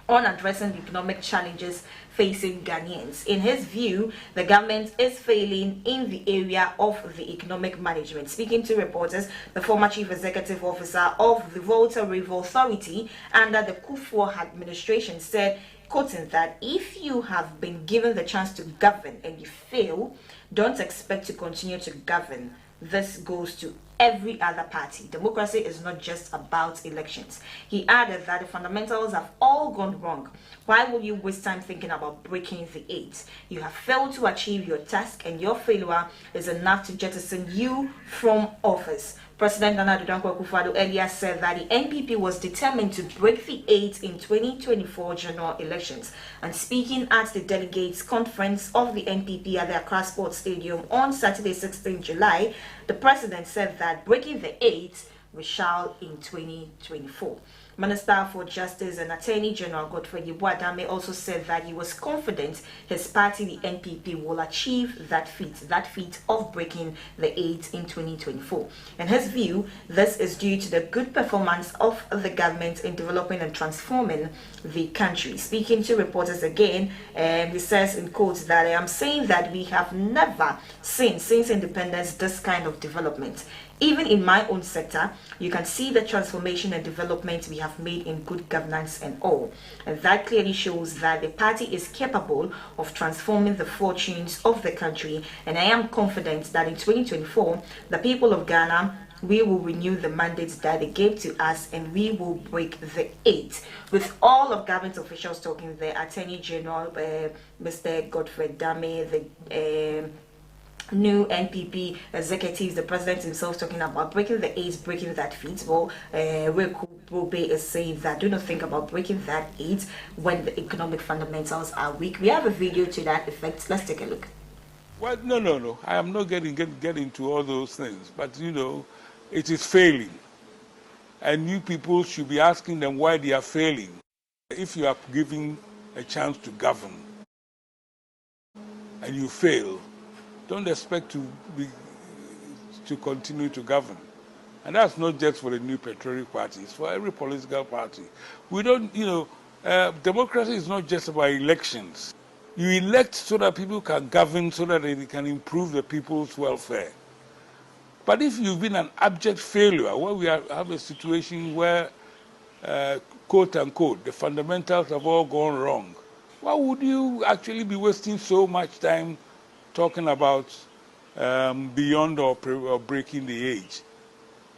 on addressing the economic challenges facing Ghanaians. In his view, the government is failing in the area of the economic management. Speaking to reporters, the former chief executive officer of the Volta River Authority under the Kufuor administration said, quoting, that if you have been given the chance to govern and you fail, don't expect to continue to govern. This goes to every other party. Democracy is not just about elections. He added that the fundamentals have all gone wrong. Why will you waste time thinking about breaking the 8? You have failed to achieve your task, and your failure is enough to jettison you from office. President Nana Dankwa Akufo-Addo earlier said that the NPP was determined to break the 8 in 2024 general elections. And speaking at the delegates conference of the NPP at the Accra Sports Stadium on Saturday, 16 July, the president said that breaking the 8 we shall in 2024. Minister for Justice and Attorney General Godfrey Yeboah-Dame also said that he was confident his party, the NPP, will achieve that feat of breaking the 8 in 2024. In his view, this is due to the good performance of the government in developing and transforming the country. Speaking to reporters again, he says in quotes that I am saying that we have never seen since independence this kind of development. Even in my own sector, you can see the transformation and development we have made in good governance and all. And that clearly shows that the party is capable of transforming the fortunes of the country. And I am confident that in 2024, the people of Ghana, we will renew the mandates that they gave to us, and we will break the 8. With all of government officials talking, the Attorney General, Mr. Godfrey Dame, the new NPP executives, the president himself talking about breaking the 8, breaking that feat. Well, Reku Brobe is saying that do not think about breaking that 8 when the economic fundamentals are weak. We have a video to that effect. Let's take a look. Well, no. I am not getting into all those things, but you know, it is failing, and you people should be asking them why they are failing. If you are given a chance to govern and you fail, don't expect to continue to govern. And that's not just for the New Patriotic Party, it's for every political party. We don't, democracy is not just about elections. You elect so that people can govern, so that they can improve the people's welfare. But if you've been an abject failure, where we have a situation where, quote unquote, the fundamentals have all gone wrong, why would you actually be wasting so much time talking about beyond or breaking the age.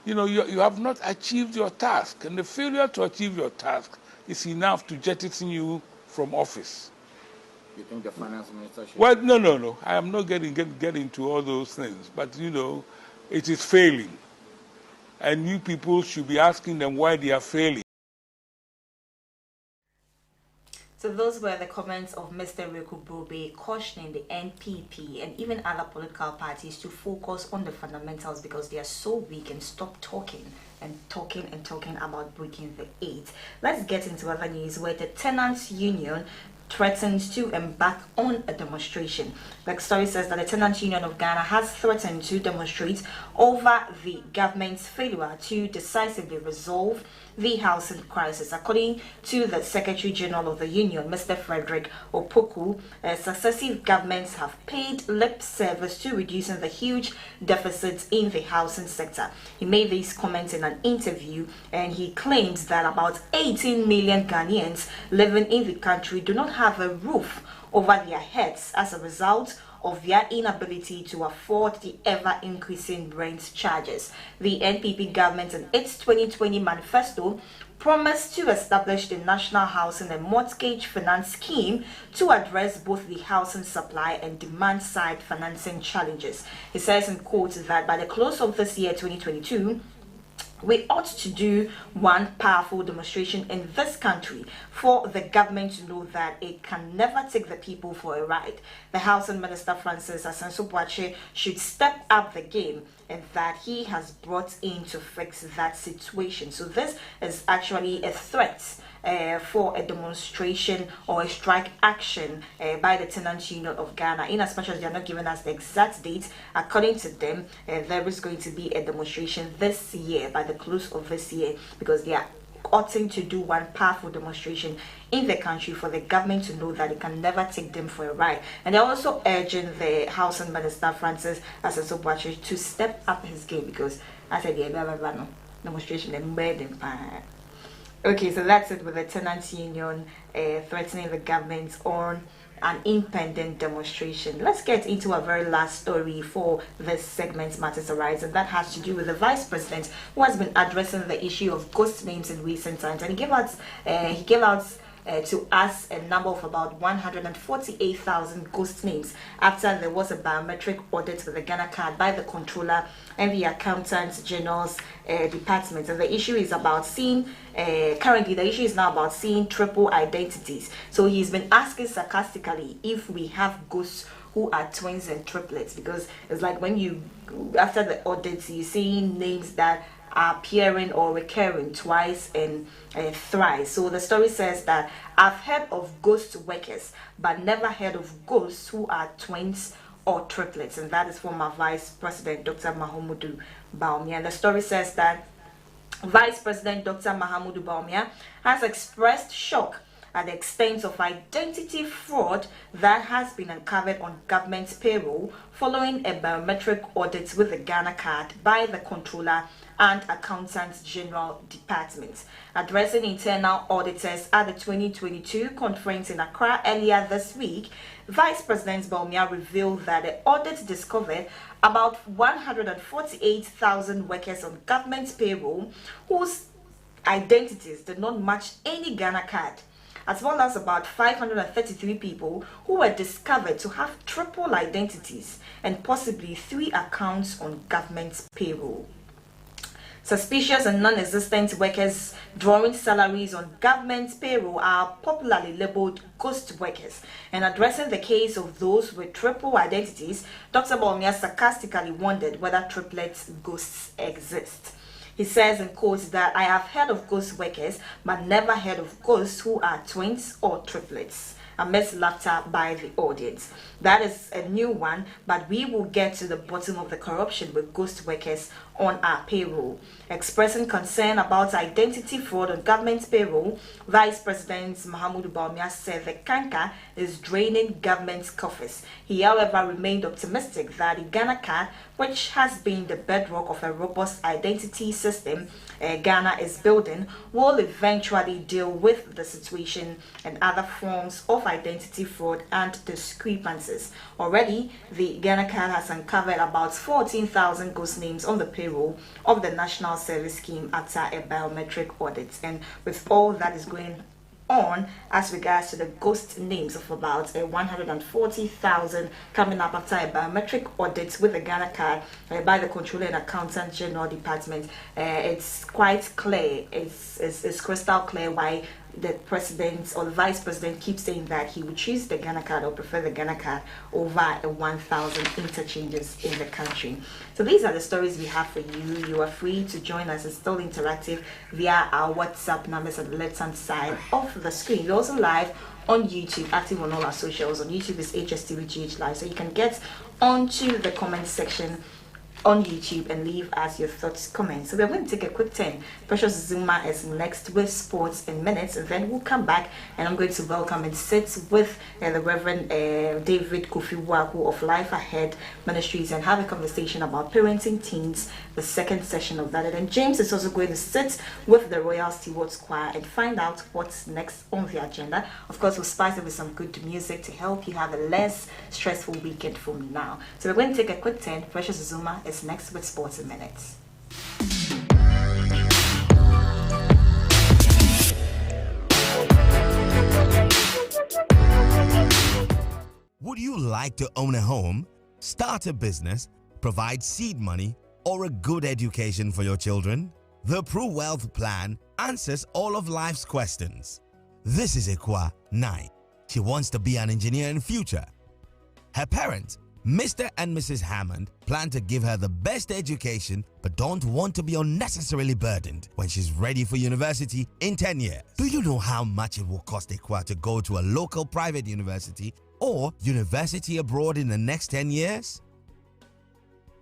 You know, you have not achieved your task, and the failure to achieve your task is enough to jettison you from office. You think the finance minister should... Well, no. I am not getting into all those things, but you know, it is failing, and you people should be asking them why they are failing. So those were the comments of Mr. Reku Brobe cautioning the NPP and even other political parties to focus on the fundamentals because they are so weak, and stop talking about breaking the eight. Let's get into other news where the tenants union threatens to embark on a demonstration. The story says that the Tenants Union of Ghana has threatened to demonstrate over the government's failure to decisively resolve the housing crisis. According to the Secretary General of the Union, Mr. Frederick Opoku, successive governments have paid lip service to reducing the huge deficits in the housing sector. He made these comments in an interview, and he claims that about 18 million Ghanaians living in the country do not have a roof over their heads as a result of their inability to afford the ever-increasing rent charges. The NPP government in its 2020 manifesto promised to establish the National Housing and Mortgage Finance Scheme to address both the housing supply and demand side financing challenges. He says in quote that by the close of this year 2022, we ought to do one powerful demonstration in this country for the government to know that it can never take the people for a ride. The Housing Minister Francis Asenso-Boakye should step up the game, and that he has brought in to fix that situation. So this is actually a threat for a demonstration or a strike action by the Tenants Union of Ghana. In as much as they are not giving us the exact date, according to them, there is going to be a demonstration this year, by the close of this year, because they are oughting to do one powerful demonstration in the country for the government to know that it can never take them for a ride. And they're also urging the Housing Minister Francis Asenso-Boakye to step up his game, because I said the demonstration and okay, so that's it with the Tenants Union threatening the government on an impending demonstration. Let's get into a very last story for this segment, Matters Arise, and that has to do with the Vice President, who has been addressing the issue of ghost names in recent times. And he gave out to us a number of about 148,000 ghost names after there was a biometric audit with the Ghana card by the Controller and the Accountant General's department. And the issue is about seeing, currently the issue is now about seeing triple identities. So he's been asking sarcastically if we have ghosts who are twins and triplets, because it's like when you, after the audits, you see names that are appearing or recurring twice and thrice. So the story says that I've heard of ghost workers, but never heard of ghosts who are twins or triplets. And that is former Vice President Dr. Mahamudu Bawumia. And the story says that Vice President Dr. Mahamudu Bawumia has expressed shock at the extent of identity fraud that has been uncovered on government payroll following a biometric audit with the Ghana card by the Controller and Accountant General Department. Addressing internal auditors at the 2022 conference in Accra earlier this week, Vice President Bawumia revealed that the audit discovered about 148,000 workers on government payroll whose identities did not match any Ghana card, as well as about 533 people who were discovered to have triple identities and possibly 3 accounts on government payroll. Suspicious and non-existent workers drawing salaries on government payroll are popularly labeled ghost workers. And addressing the case of those with triple identities, Dr. Bawumia sarcastically wondered whether triplet ghosts exist. He says in quotes that I have heard of ghost workers, but never heard of ghosts who are twins or triplets, amidst laughter by the audience. That is a new one, but we will get to the bottom of the corruption with ghost workers on our payroll. Expressing concern about identity fraud on government payroll, Vice President Mahamudu Bawumia said the canker is draining government coffers. He, however, remained optimistic that the Ghana card, which has been the bedrock of a robust identity system Ghana is building, will eventually deal with the situation and other forms of identity fraud and discrepancies. Already, the Ghana card has uncovered about 14,000 ghost names on the payroll of the National Service Scheme after a biometric audit. And with all that is going on as regards to the ghost names of about 140,000 coming up after a biometric audit with the Ghana card by the Controller and Accountant General Department, it's quite clear, it's crystal clear why the president or the vice president keeps saying that he would choose the Ghana card or prefer the Ghana card over 1,000 interchanges in the country. So these are the stories we have for you. You are free to join us. It's still interactive via our WhatsApp numbers at the left-hand side of the screen. We're also live on YouTube, active on all our socials. On YouTube is HSTV GH Live. So you can get onto the comment section on YouTube and leave us your thoughts, comments. So we're going to take a quick 10. Precious Zuma is next with sports in minutes, and then we'll come back and I'm going to welcome and sit with the Reverend David Kofi Waku of Life Ahead Ministries and have a conversation about parenting teens, the second session of that. And then James is also going to sit with the Royal Stewards Choir and find out what's next on the agenda. Of course, we'll spice it with some good music to help you have a less stressful weekend from now. So we're going to take a quick 10. Precious Zuma is next with sports in minutes. Would you like to own a home, start a business, provide seed money, or a good education for your children? The Pro Wealth Plan answers all of life's questions. This is Ekwa 9. She wants to be an engineer in future. Her parents, Mr. and Mrs. Hammond, plan to give her the best education but don't want to be unnecessarily burdened when she's ready for university in 10 years. Do you know how much it will cost Ekwa to go to a local private university or university abroad in the next 10 years?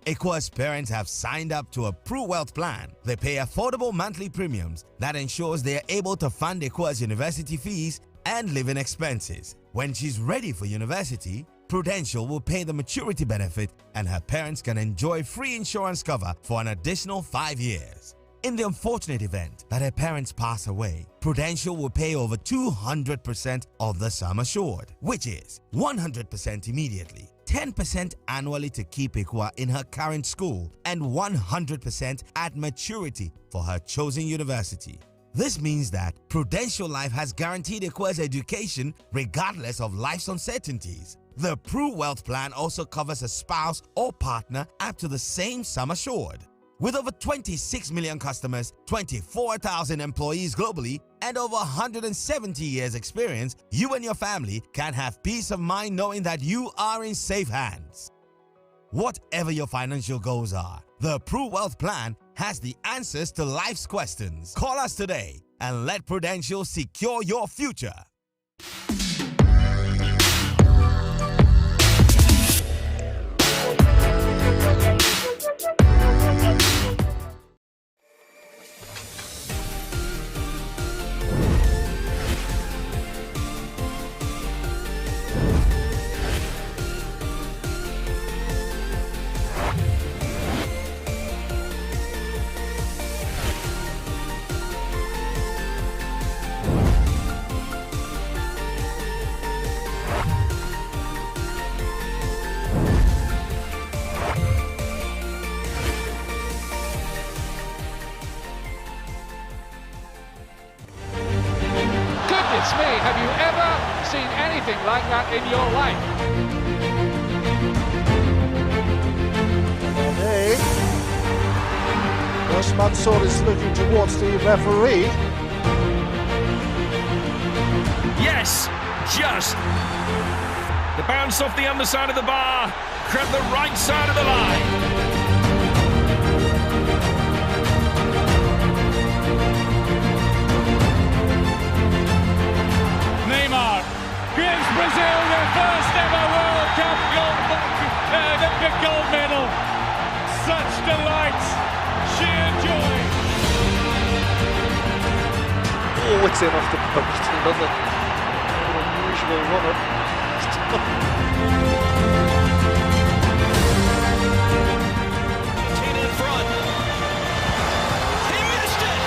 Ekwa's parents have signed up to a Pro Wealth Plan. They pay affordable monthly premiums that ensures they are able to fund Ekwa's university fees and living expenses. When she's ready for university, Prudential will pay the maturity benefit and her parents can enjoy free insurance cover for an additional 5 years. In the unfortunate event that her parents pass away, Prudential will pay over 200% of the sum assured, which is 100% immediately, 10% annually to keep Ekwa in her current school, and 100% at maturity for her chosen university. This means that Prudential Life has guaranteed Ekwa's education regardless of life's uncertainties. The Pro Wealth Plan also covers a spouse or partner up to the same sum assured. With over 26 million customers, 24,000 employees globally, and over 170 years experience, you and your family can have peace of mind knowing that you are in safe hands. Whatever your financial goals are, the Pro Wealth Plan has the answers to life's questions. Call us today and let Prudential secure your future. Goodness me, have you ever seen anything like that in your life? Hey, Gus Mansour is looking towards the referee. Yes, just. The bounce off the underside of the bar, grabbed the right side of the line. Neymar gives Brazil their first ever World Cup gold medal. Such delight, sheer joy. Oh, it's in off the post, another unusual runner. In front. He missed it.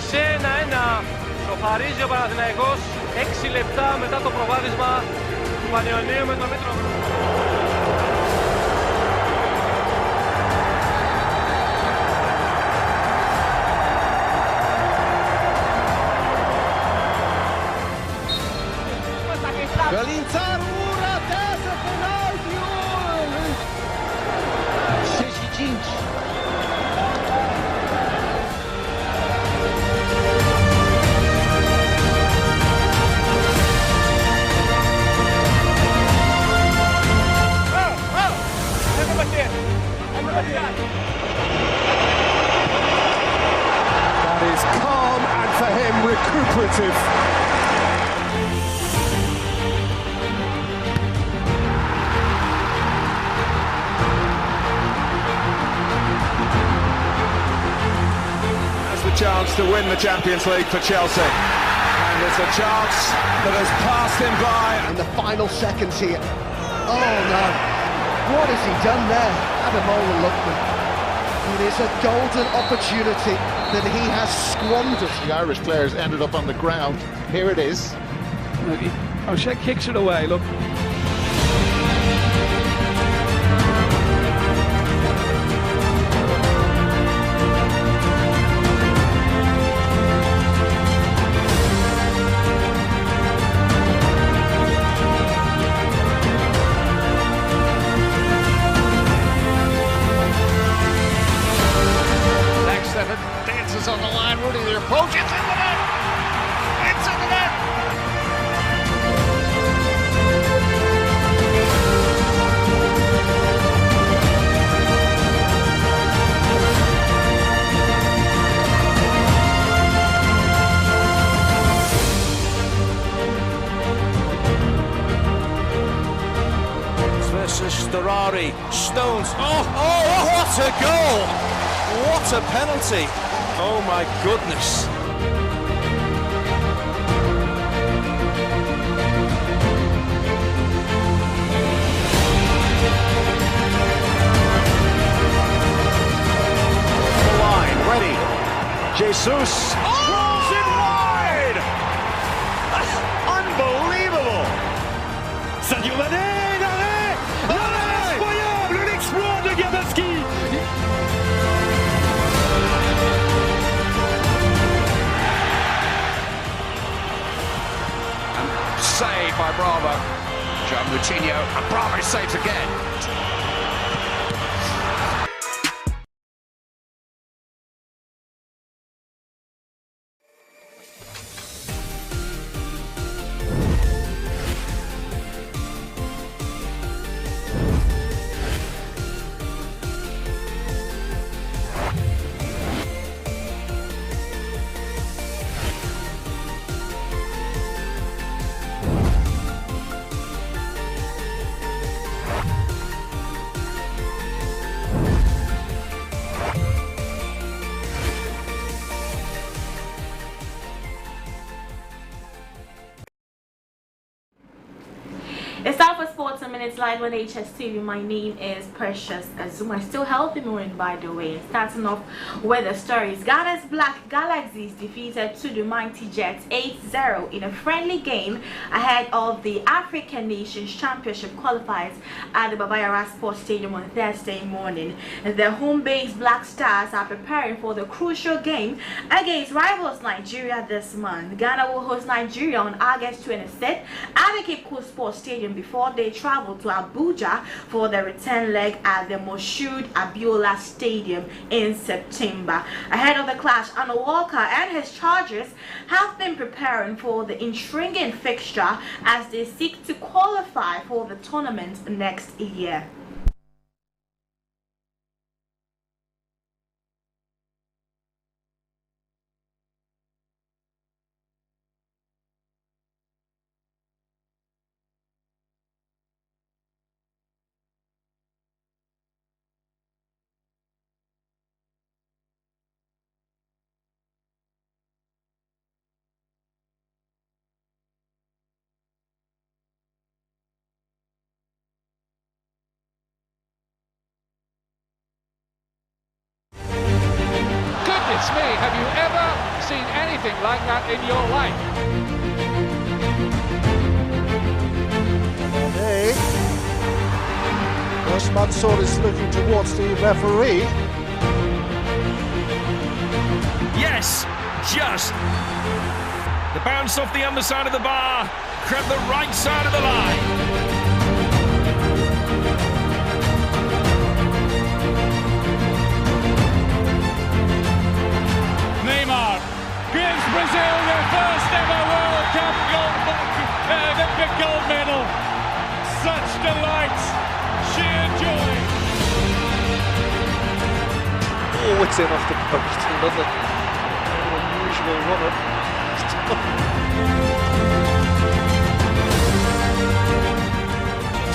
Σε 1-1 σοφαρίζει ο Παναθηναϊκός 6 λεπτά μετά το προβάδισμα του Πανιωνίου με τον Μήτρο. Galințar ratează penaltiul! 65. That is calm and for him recuperative. That's the chance to win the Champions League for Chelsea. And it's a chance that has passed him by. In the final seconds here. Oh no. What has he done there? Ademola Lookman. It is a golden opportunity that he has squandered. The Irish players ended up on the ground. Here it is. O'Shea kicks it away, look. Dances on the line, Rooney, the approach, it's in the net! It's in the net! Versus Storari, Stones, oh, what a goal! What a penalty! Oh my goodness! The line, ready. Jesus rolls it wide! Unbelievable! Sadio Mané, l'arrêt! Incroyable, l'exploit de Gabaski! Saved by Bravo. Joe Moutinho, and Bravo saves again. It's time for Sports and Minutes live on Hstv. My name is Precious Azuma. Still healthy morning, by the way. Starting off with the stories. Ghana's Black Galaxies defeated to the Mighty Jets 8-0 in a friendly game ahead of the African Nations Championship qualifiers at the Baba Yara Sports Stadium on Thursday morning. The home-based Black Stars are preparing for the crucial game against rivals Nigeria this month. Ghana will host Nigeria on August 26th at the Cape Coast Sports Stadium before they travel to Abuja for the return leg at the Moshood Abiola Stadium in September. Ahead of the clash, Arnold Walker and his Chargers have been preparing for the intriguing fixture as they seek to qualify for the tournament next year. Goodness me, have you ever seen anything like that in your life. Hey, Mansour is looking towards the referee. Yes, just. The bounce off the underside of the bar, crept the right side of the line. Neymar gives Brazil their first ever World Cup Olympic gold medal. Such delight, sheer joy. Oh, it's in off the post, another unusual runner.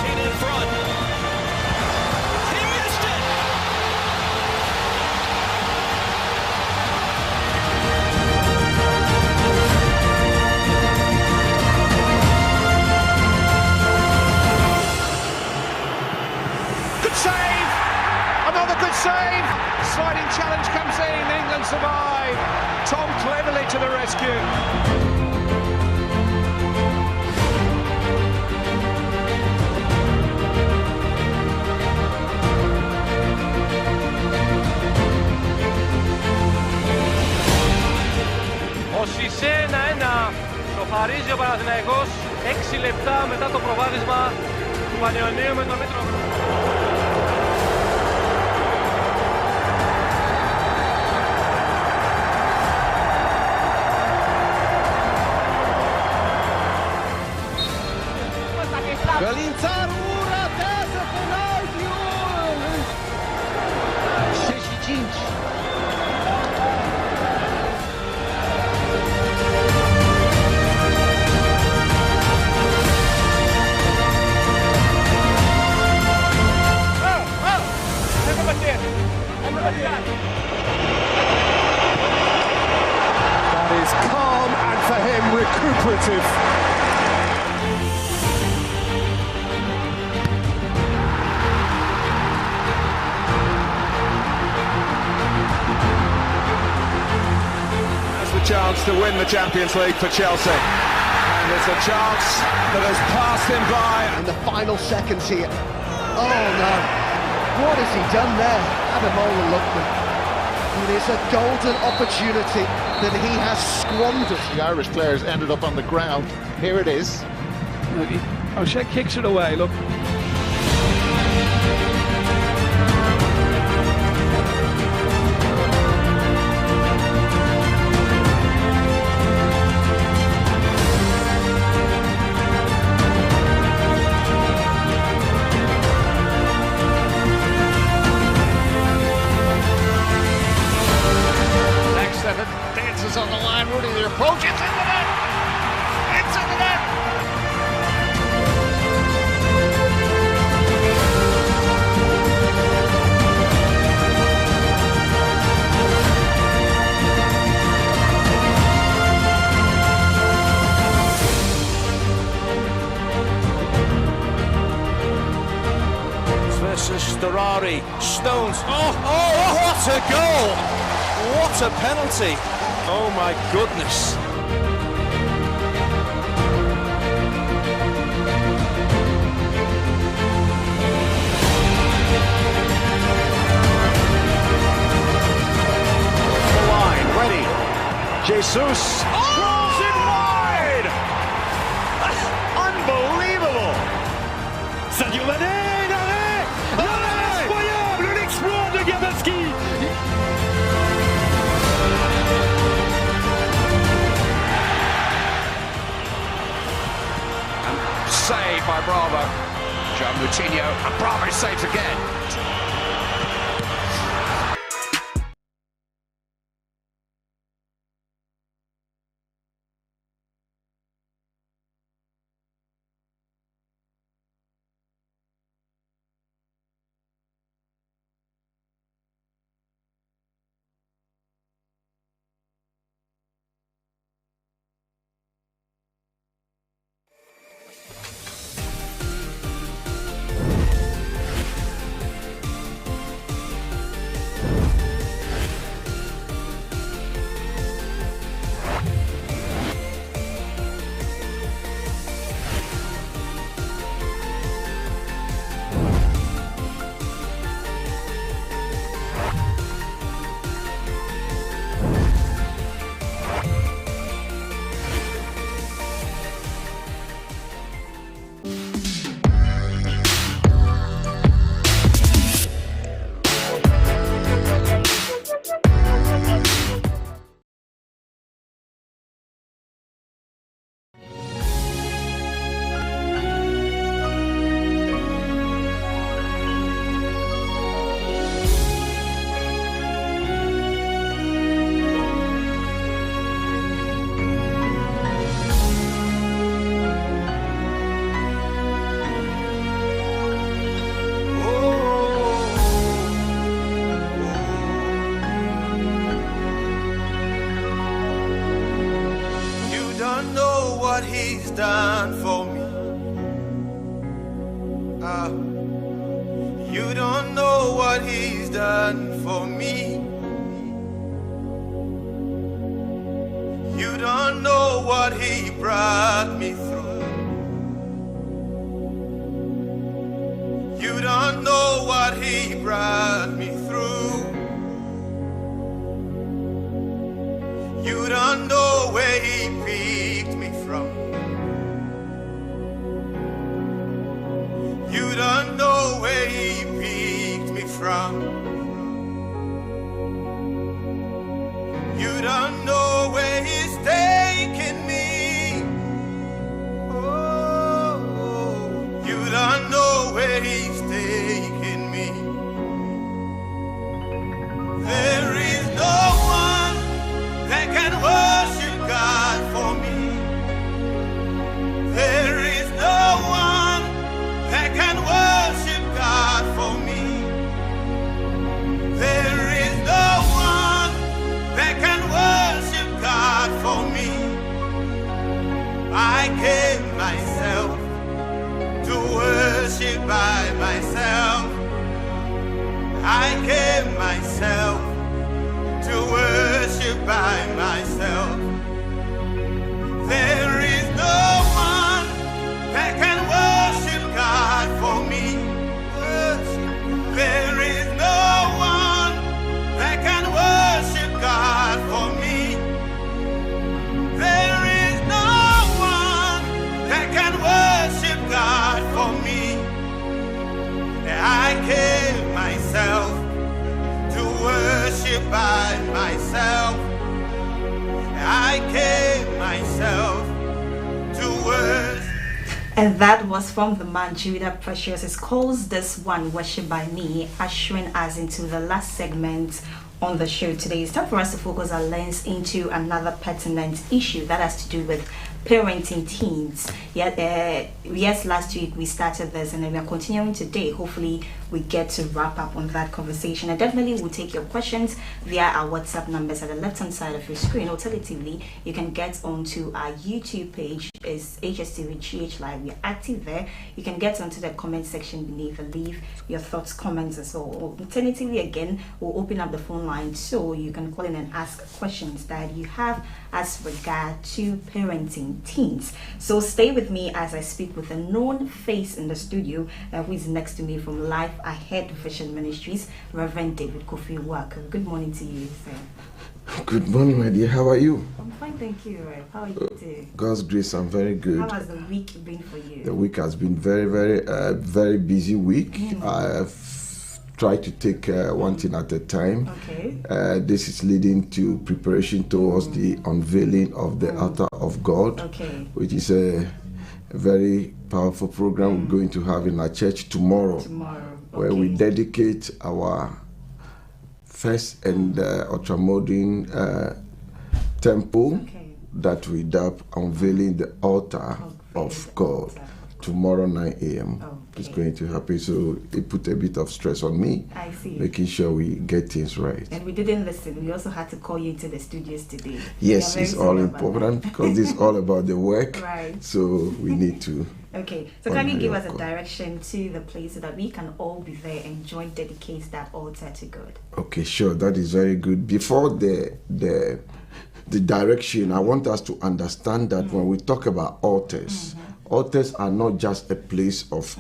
In front. He missed it. Good save! Another good save! Sliding challenge comes in, England survive. Tom cleverly to the rescue. Ο Σισέ 1-1, σοφαρίζει ο Παναθηναϊκός 6 λεπτά μετά το προβάδισμα του Πανιωνίου με τον Μήτρο. Galințar ratează penaltiul! 65. That is calm and for him recuperative. That's the chance to win the Champions League for Chelsea. And it's a chance that has passed him by. In the final seconds here. Oh no. What has he done there? Ademola Lookman. It is a golden opportunity that he has squandered. The Irish players ended up on the ground. Here it is. O'Shea kicks it away, look. Dances on the line, Rudy, the approach, it's in the net! It's in the net! Versus Storari, Stones, oh, what a goal! What a penalty! Oh my goodness! The line, ready. Jesus. Rolls it wide! Unbelievable! Sadio Mané, l'arrêt! Incroyable, l'exploit de Gabaski! Saved by Bravo. Joe Moutinho, and Bravo saves again. what he's done for me. You don't know what he's done for me. You don't know what he brought me through. You don't know what he brought me through. You don't know where he picked me from. You don't know where he picked me from. You don't know where he's taken me. Oh, you don't know where he's taken me. There is no one that can worship God for me. There is no one that can worship God for me. There is no one that can worship God for me. I gave myself to worship by myself. I gave myself to worship by myself. There is no one that can worship God for me. There is no one that can worship God for me. There is no one that can worship God for me. I gave myself to worship by myself. I gave myself to worship. And that was from the man Judah Precious. It calls this one Worship by Me, ushering us into the last segment on the show today. It's time for us to focus our lens into another pertinent issue that has to do with parenting teens. Yes, last week we started this and we are continuing today. Hopefully we get to wrap up on that conversation. And definitely we'll take your questions via our WhatsApp numbers at the left hand side of your screen. Alternatively, you can get onto our YouTube page. It's Hstv GH Live. We're active there. You can get onto the comment section beneath and leave your thoughts, comments as well. Alternatively, again, we'll open up the phone line so you can call in and ask questions that you have as regard to parenting teens. So stay with me as I speak with a known face in the studio who is next to me from Life Ahead Vision Ministries, Reverend David Kofi Walker. Good morning to you, sir. Good morning, my dear. How are you? I'm fine, thank you. How are you today? God's grace, I'm very good. How has the week been for you? The week has been very busy week. I've tried to take one thing at a time. Okay. This is leading to preparation towards the unveiling of the altar of God, which is a very powerful program we're going to have in our church tomorrow. Where we dedicate our first and ultramodern temple that we dub unveiling the altar of God tomorrow 9 a.m. It's going to happen, so it put a bit of stress on me. I see. Making sure we get things right. And we didn't listen. We also had to call you into the studios today. Yes, it's all important because this is all about the work. Right. So we need to. Okay, so can you give us a direction to the place so that we can all be there and join dedicate that altar to God? Okay, sure. That is very good. Before the direction, I want us to understand that when we talk about altars, altars are not just a place of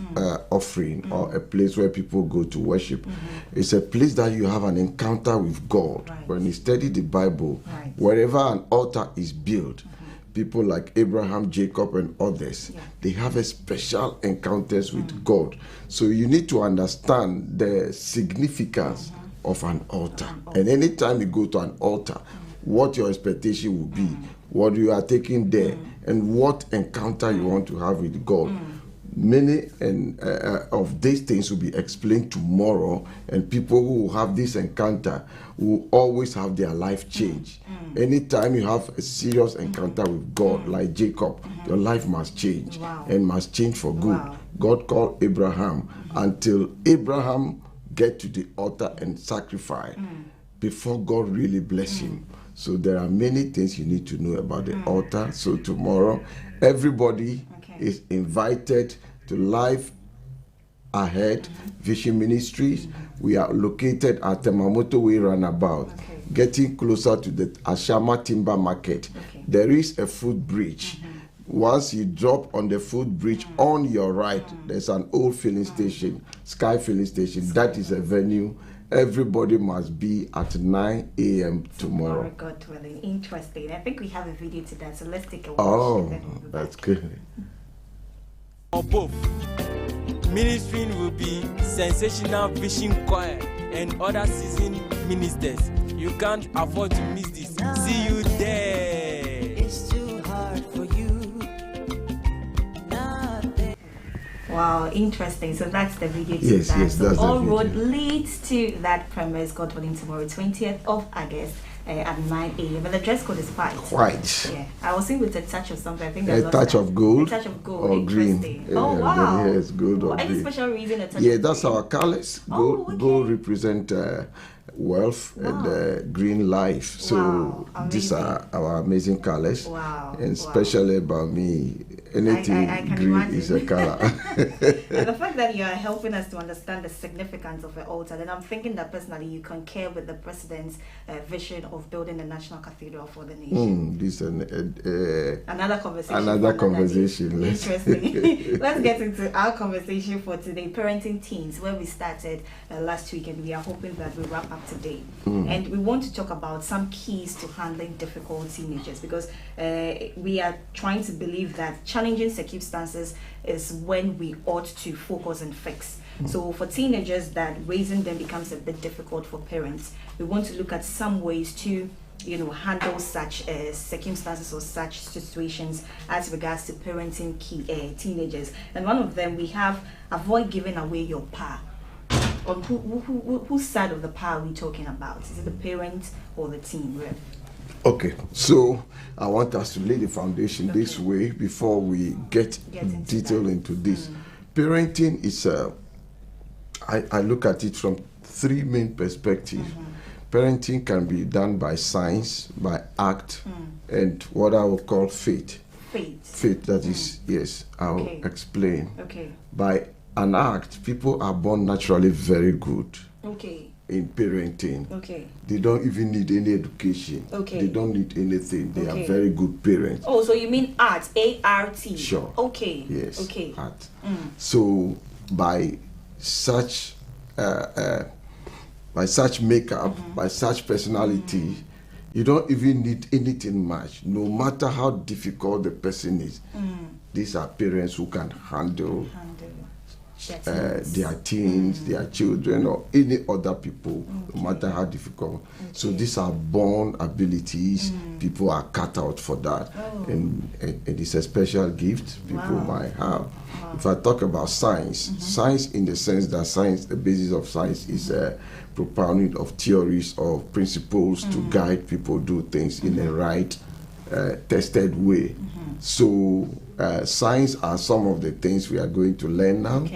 offering or a place where people go to worship. It's a place that you have an encounter with God. When you study the Bible, wherever an altar is built, people like Abraham, Jacob, and others, they have a special encounters with God. So you need to understand the significance of an altar. And anytime you go to an altar, what your expectation will be, what you are taking there, and what encounter you want to have with God. Many of these things will be explained tomorrow, and people who will have this encounter will always have their life change. Anytime you have a serious encounter with God, like Jacob, your life must change and must change for good. God called Abraham until Abraham get to the altar and sacrifice before God really bless him. So there are many things you need to know about the altar. So tomorrow, everybody is invited to Life Ahead Vision Ministries. We are located at the Mamoto Way Runabout, getting closer to the Ashama Timber Market. There is a footbridge. Once you drop on the footbridge, on your right, there's an old filling station, Sky Filling Station. That is a venue. Everybody must be at 9 a.m. tomorrow. God willing. Interesting. I think we have a video to that, so let's take a watch. Oh, that's good. Or both. Ministering will be Sensational Vision Choir and other seasoned ministers. You can't afford to miss this. See you there. It's too hard for you. Wow, interesting. So that's the video to Yes, that. yes, so that's all the road video. leads to that premise, God willing, tomorrow, 20th of August at 9 a.m. But the dress code is white. White. Yeah. I was saying with a touch of something. I think A touch of gold. A touch of gold. Or green. Interesting. Oh, wow. Yes, gold or Any green. special reason a touch Yeah, of that's green? our colors. Gold, gold represent wealth and green life. So these are our amazing colors. Wow. And especially about me, anything I can green imagine. is a color. And the fact that you are helping us to understand the significance of the altar, then I'm thinking that personally you concur with the president's vision of building a national cathedral for the nation. This Another conversation. Another conversation. Interesting. Let's get into our conversation for today, parenting teens, where we started last week, and we are hoping that we wrap up today. And we want to talk about some keys to handling difficult teenagers, because we are trying to believe that challenging circumstances is when we ought to focus and fix. So for teenagers that raising them becomes a bit difficult for parents, we want to look at some ways to handle such circumstances or such situations as regards to parenting teenagers. And one of them, we have avoid giving away your power. On whose side of the power are we talking about? Is it the parent or the teen? Rev? Okay, so I want us to lay the foundation this way before we get detail into this. Parenting is I look at it from three main perspectives. Parenting can be done by science, by act, and what I will call faith. Faith, that is, yes, I'll explain. By an act, people are born naturally very good in parenting. They don't even need any education. They don't need anything. They are very good parents. Oh, so you mean art, A-R-T? Sure. Okay. Yes. Art. So by such makeup, by such personality, you don't even need anything much. No matter how difficult the person is, these are parents who can handle their teens, their children, or any other people, no matter how difficult. So these are born abilities. People are cut out for that, and it's a special gift people might have. If I talk about science, science in the sense that science, the basis of science is a propounding of theories or principles to guide people do things in a right, tested way. So science are some of the things we are going to learn now.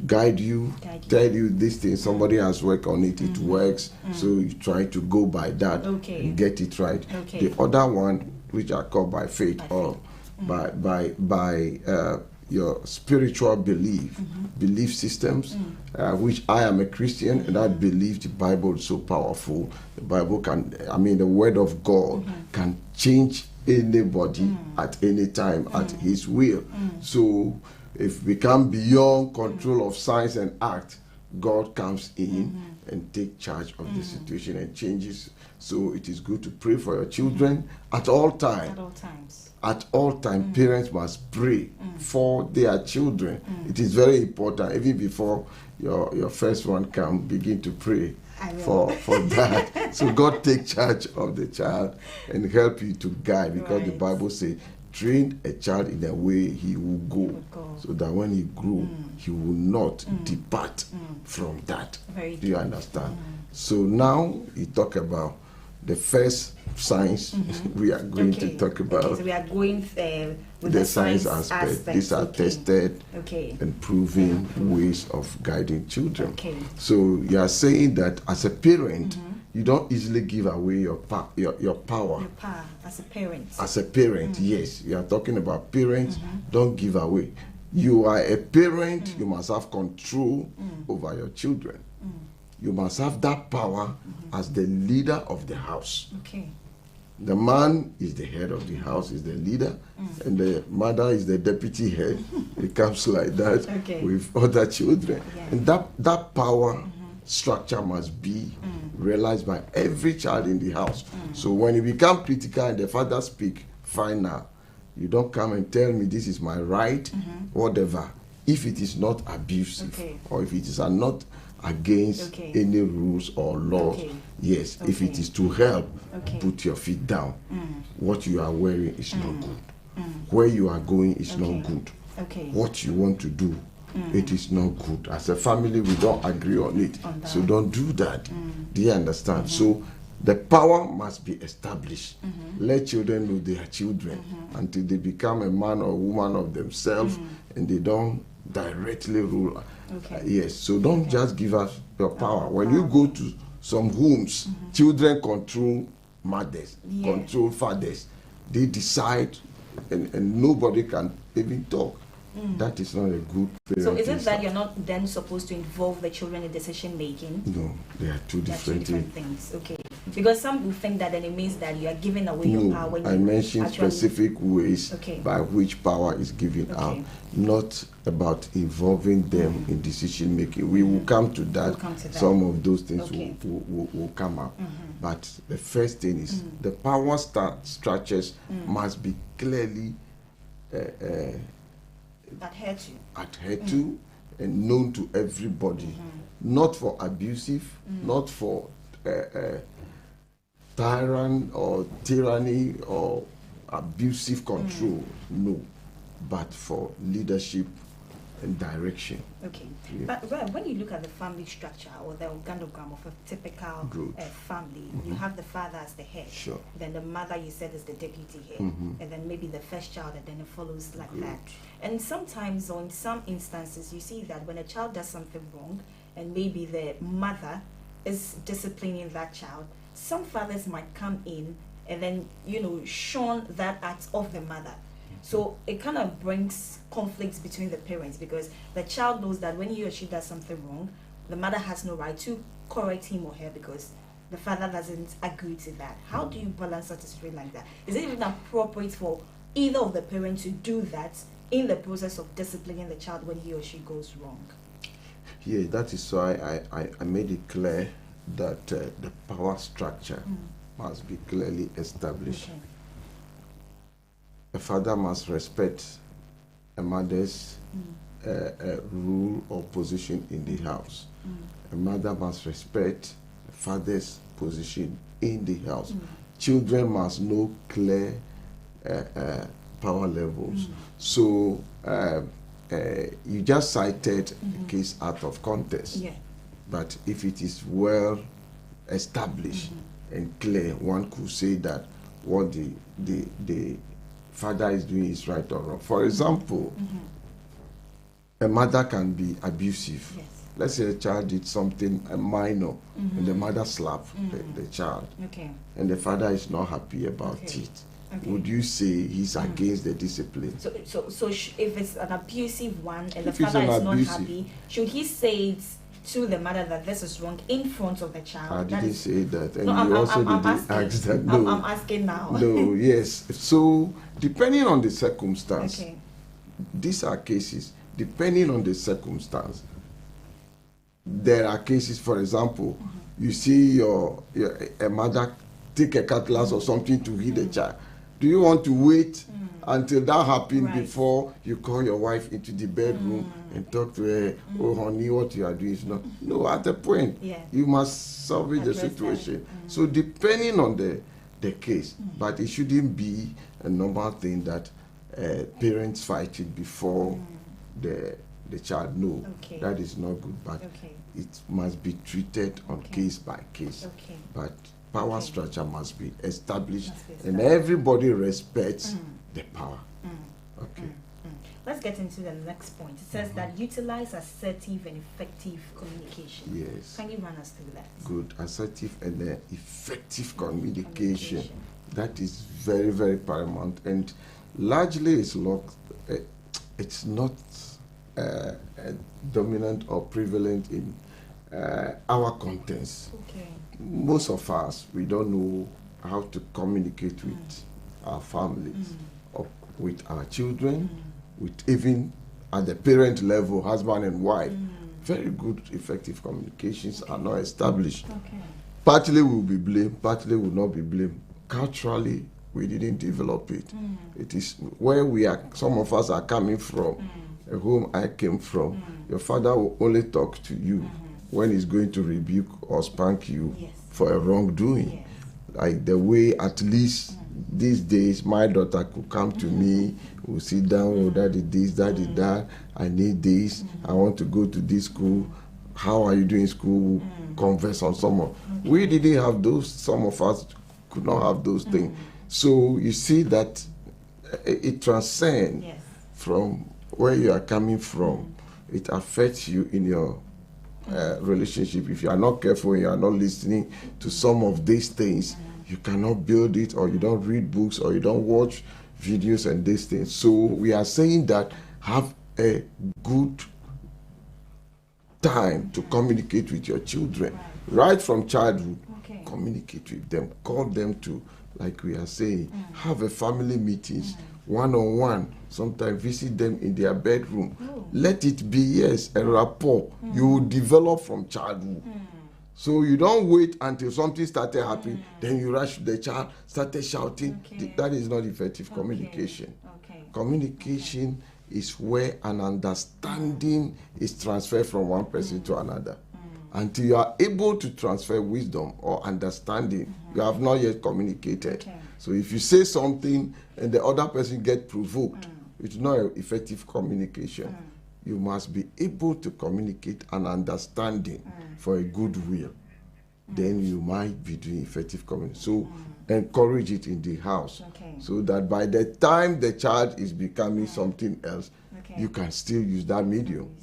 Guide you, tell you this thing, somebody has worked on it, it works, so you try to go by that and get it right. The other one, which are called by faith or by your spiritual belief systems, which I am a Christian, and I believe the Bible is so powerful. The Bible the Word of God can change anybody at any time at His will. So if we come beyond control of science and act, God comes in and take charge of the situation and changes. So it is good to pray for your children at all times. At all times, parents must pray for their children. It is very important. Even before your first one come, begin to pray for that. So God take charge of the child and help you to guide, because the Bible says, train a child in a way he will go, so that when he grow, he will not depart from that. Do you understand? So now you talk about the first science we are going to talk about. So we are going with the science aspect. These are tested and proven ways of guiding children. So you are saying that as a parent, you don't easily give away your power. Your power as a parent. As a parent, yes. You are talking about parents. Don't give away. You are a parent. You must have control over your children. You must have that power as the leader of the house. Okay. The man is the head of the house, is the leader, and the mother is the deputy head. It comes like that with other children. Yeah. And that power structure must be realized by every child in the house. So when it becomes critical and the father speak, fine now. You don't come and tell me this is my right, whatever. If it is not abusive or if it is not against any rules or laws, yes. If it is to help, put your feet down. What you are wearing is not good. Where you are going is not good. What you want to do, it is not good. As a family, we don't agree on it. So don't do that. Do you understand? So the power must be established. Let children know they are children until they become a man or woman of themselves and they don't directly rule. Yes, so don't just give us your power. When you go to some homes, children control mothers, control fathers. They decide and nobody can even talk. That is not a good parenting. So is it that you're not then supposed to involve the children in decision making? No, they are two different things. Okay. Because some will think that then it means that you are giving away your power. When I mentioned specific ways by which power is given out, not about involving them in decision making. We will come to that. Some of those things will come up. But the first thing is the power structures must be clearly adhered to and known to everybody. Not for abusive, not for tyrant or tyranny or abusive control, no, but for leadership and direction. Okay, but when you look at the family structure or the organogram of a typical family, you have the father as the head, then the mother you said is the deputy head, and then maybe the first child, and then it follows like that. And sometimes or in some instances you see that when a child does something wrong and maybe the mother is disciplining that child, some fathers might come in and then, shun that act of the mother. So it kind of brings conflicts between the parents because the child knows that when he or she does something wrong, the mother has no right to correct him or her because the father doesn't agree to that. How do you balance such a situation like that? Is it even appropriate for either of the parents to do that in the process of disciplining the child when he or she goes wrong? Yeah, that is why I made it clear that the power structure must be clearly established. A father must respect a mother's rule or position in the house. A mother must respect a father's position in the house. Children must know clear power levels. So you just cited a case out of context. But if it is well established and clear, one could say that what the father is doing is right or wrong. For example, a mother can be abusive. Let's say a child did something minor and the mother slapped the child and the father is not happy about it. Would you say he's against the discipline? So if it's an abusive one and the father is not happy, should he say it to the mother that this is wrong in front of the child? I didn't say that, and you also didn't ask that. No, I'm asking now. No, yes. So depending on the circumstance, these are cases. Depending on the circumstance, there are cases. For example, you see a mother take a cutlass or something to hit a child. Do you want to wait until that happens before you call your wife into the bedroom and talk to her? Oh, honey, what you are doing is not. No, at the point, you must salvage the situation. So depending on the case, but it shouldn't be a normal thing that parents fight it before the child. No, that is not good. But it must be treated on case by case. But power structure must be established, and everybody respects the power. Okay. Let's get get into the next point. It says that utilize assertive and effective communication. Yes. Can you run us through that? Good. Assertive and effective communication. That is very, very paramount, and largely it's not dominant or prevalent in our contents. Okay. Most of us, we don't know how to communicate with our families, or with our children, with even at the parent level, husband and wife. Very good, effective communications are not established. Okay. Partly will be blamed, partly will not be blamed. Culturally, we didn't develop it. It is where we are, some of us are coming from, a home I came from. Your father will only talk to you when he's going to rebuke or spank you for a wrongdoing. Like the way, at least these days, my daughter could come to me, will sit down, oh, daddy this, daddy that, I need this, I want to go to this school, how are you doing school, converse on some of. We didn't have those, some of us could not have those things. So you see that it transcends from where you are coming from. It affects you in your relationship. If you are not careful, you are not listening to some of these things, you cannot build it, or you don't read books, or you don't watch videos and these things. So we are saying that have a good time to communicate with your children. Right from childhood, communicate with them, call them to, like we are saying, have a family meetings, one-on-one, sometimes visit them in their bedroom. Let it be, yes, a rapport you will develop from childhood. So you don't wait until something started happening, then you rush to the child, started shouting. That is not effective communication. Communication is where an understanding is transferred from one person to another. Until you are able to transfer wisdom or understanding, you have not yet communicated. So if you say something and the other person gets provoked, it's not effective communication. You must be able to communicate an understanding for a good will. Then you might be doing effective communication. So encourage it in the house, so that by the time the child is becoming something else, you can still use that medium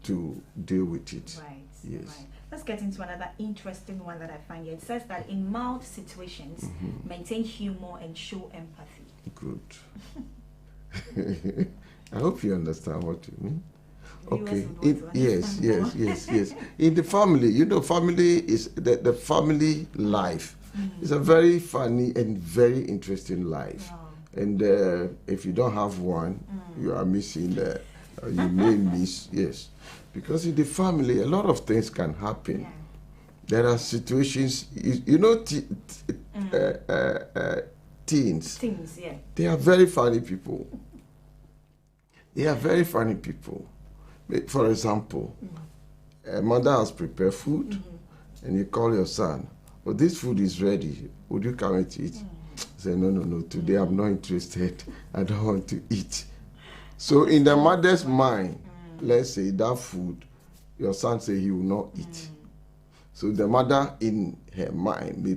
to deal with it. Yes. Let's get into another interesting one that I find here. It says that in mild situations, maintain humor and show empathy. Good. I hope you understand what you mean. Okay. Yes. In the family, you know, family is the family life. It's a very funny and very interesting life. And if you don't have one, you are missing. You may miss. Yes. Because in the family, a lot of things can happen. There are situations, you know, teens, they are very funny people. For example, a mother has prepared food, and you call your son, oh, this food is ready, would you come and eat? Say, no, today I'm not interested, I don't want to eat. So in the mother's mind, let's say that food, your son say he will not eat. So the mother in her mind may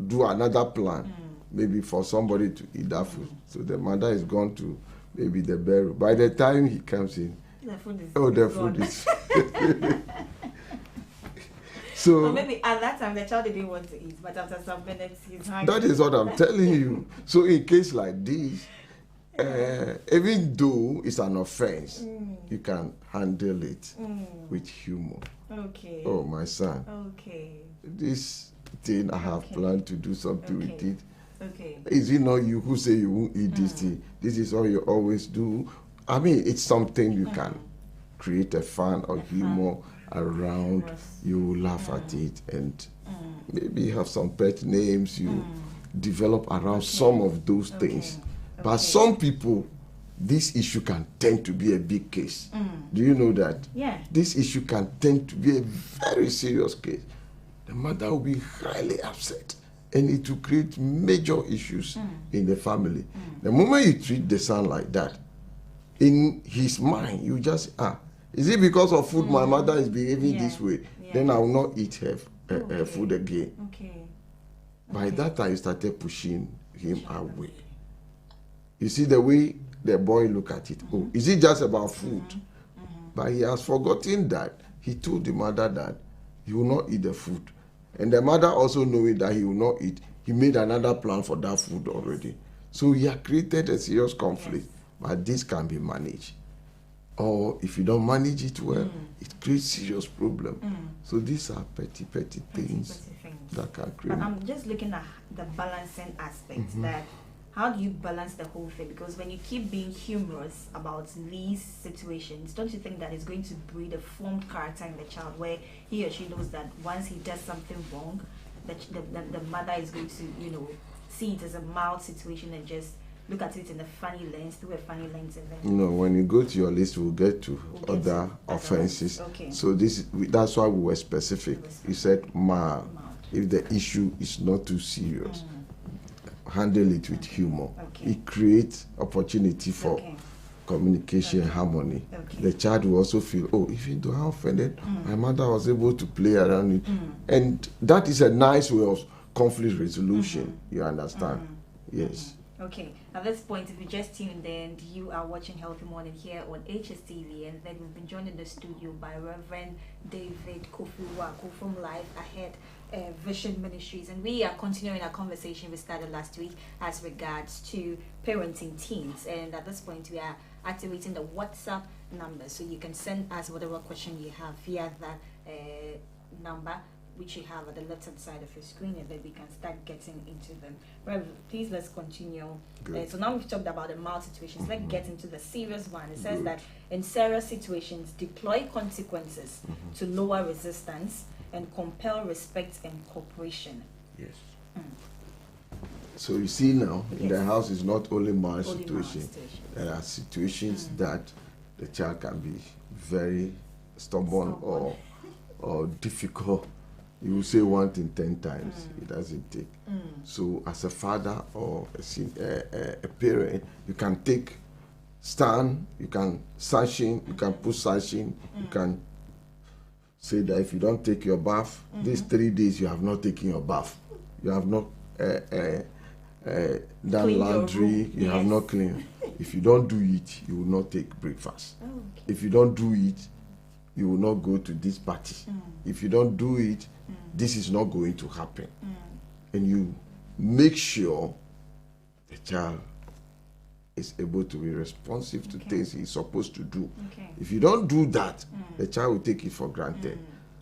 do another plan, maybe for somebody to eat that food. So the mother is gone to maybe the bedroom. By the time he comes in, the food is so maybe at that time the child didn't want to eat, but after some minutes he's hungry. That is what I'm telling you. So in case like this, even though it's an offense, you can handle it with humor. Okay. Oh, my son. Okay. This thing I have planned to do something with it. Okay. Is it not you who say you won't eat this thing? This is all you always do. I mean, it's something you can create a fun or humor around. You laugh at it, and maybe have some pet names you develop around some of those things. But some people, this issue can tend to be a big case. Do you know that? Yeah. This issue can tend to be a very serious case. The mother will be highly upset, and it will create major issues in the family. The moment you treat the son like that, in his mind, you just, is it because of food my mother is behaving this way? Then I will not eat her food again. By that time, you started pushing him away. You see the way the boy look at it. Oh, is it just about food? But he has forgotten that he told the mother that he will not eat the food. And the mother also knowing that he will not eat, he made another plan for that food already. So he had created a serious conflict. But this can be managed. Or if you don't manage it well, it creates serious problem. So these are petty things that can create. But I'm just looking at the balancing aspect that how do you balance the whole thing? Because when you keep being humorous about these situations, don't you think that it's going to breed a formed character in the child where he or she knows that once he does something wrong, the mother is going to, you know, see it as a mild situation and just look at it in a funny lens, through a funny lens, and then... No, when you go to your list, we'll get to other offenses. Okay. So that's why we were specific. You said mild. If the issue is not too serious, handle it with humor. It creates opportunity for communication and harmony. The child will also feel, oh, even though I'm offended, my mother was able to play around it. And that is a nice way of conflict resolution. You understand? Yes. Okay, at this point, if you just tuned in, you are watching Healthy Morning here on Hstv, and then we've been joined in the studio by Reverend David Kofi Wako from Life Ahead Vision Ministries, and we are continuing our conversation we started last week as regards to parenting teens. And at this point, we are activating the WhatsApp number, so you can send us whatever question you have via that number, which you have at the left hand side of your screen, and then we can start getting into them. Rev, please, let's continue. So now we've talked about the mild situations. Let's get into the serious one. It says that in serious situations, deploy consequences to lower resistance and compel respect and cooperation. Yes. So you see now, in the house is not only mild situation. There are situations that the child can be very stubborn or difficult. You will say one thing 10 times, it doesn't take. So as a father or a parent, you can take stand, you can sanction, you can put sanction, you can say that if you don't take your bath, these 3 days you have not taken your bath, you have not done laundry, you have not cleaned. If you don't do it, you will not take breakfast. If you don't do it, you will not go to this party. If you don't do it, this is not going to happen. And you make sure the child is able to be responsive to things he's supposed to do. If you don't do that, the child will take it for granted.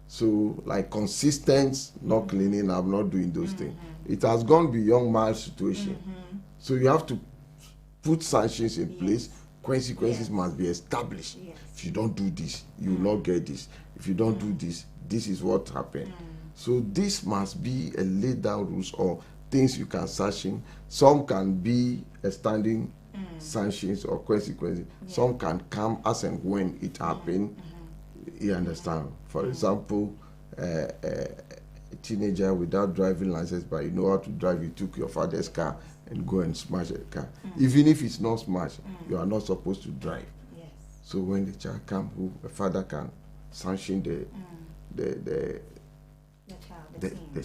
So like consistent, not cleaning up, not doing those things. It has gone beyond mild situation. So you have to put sanctions in place. Consequences must be established. If you don't do this, you will not get this. If you don't do this, this is what happened. So this must be a laid down rules or things you can sanction. Some can be a standing sanctions or consequences. Some can come as and when it happened. You understand? For example, a teenager without driving license, but you know how to drive, you took your father's car and go and smash the car. Even if it's not smashed, you are not supposed to drive. So when the child comes home, the father can sanction the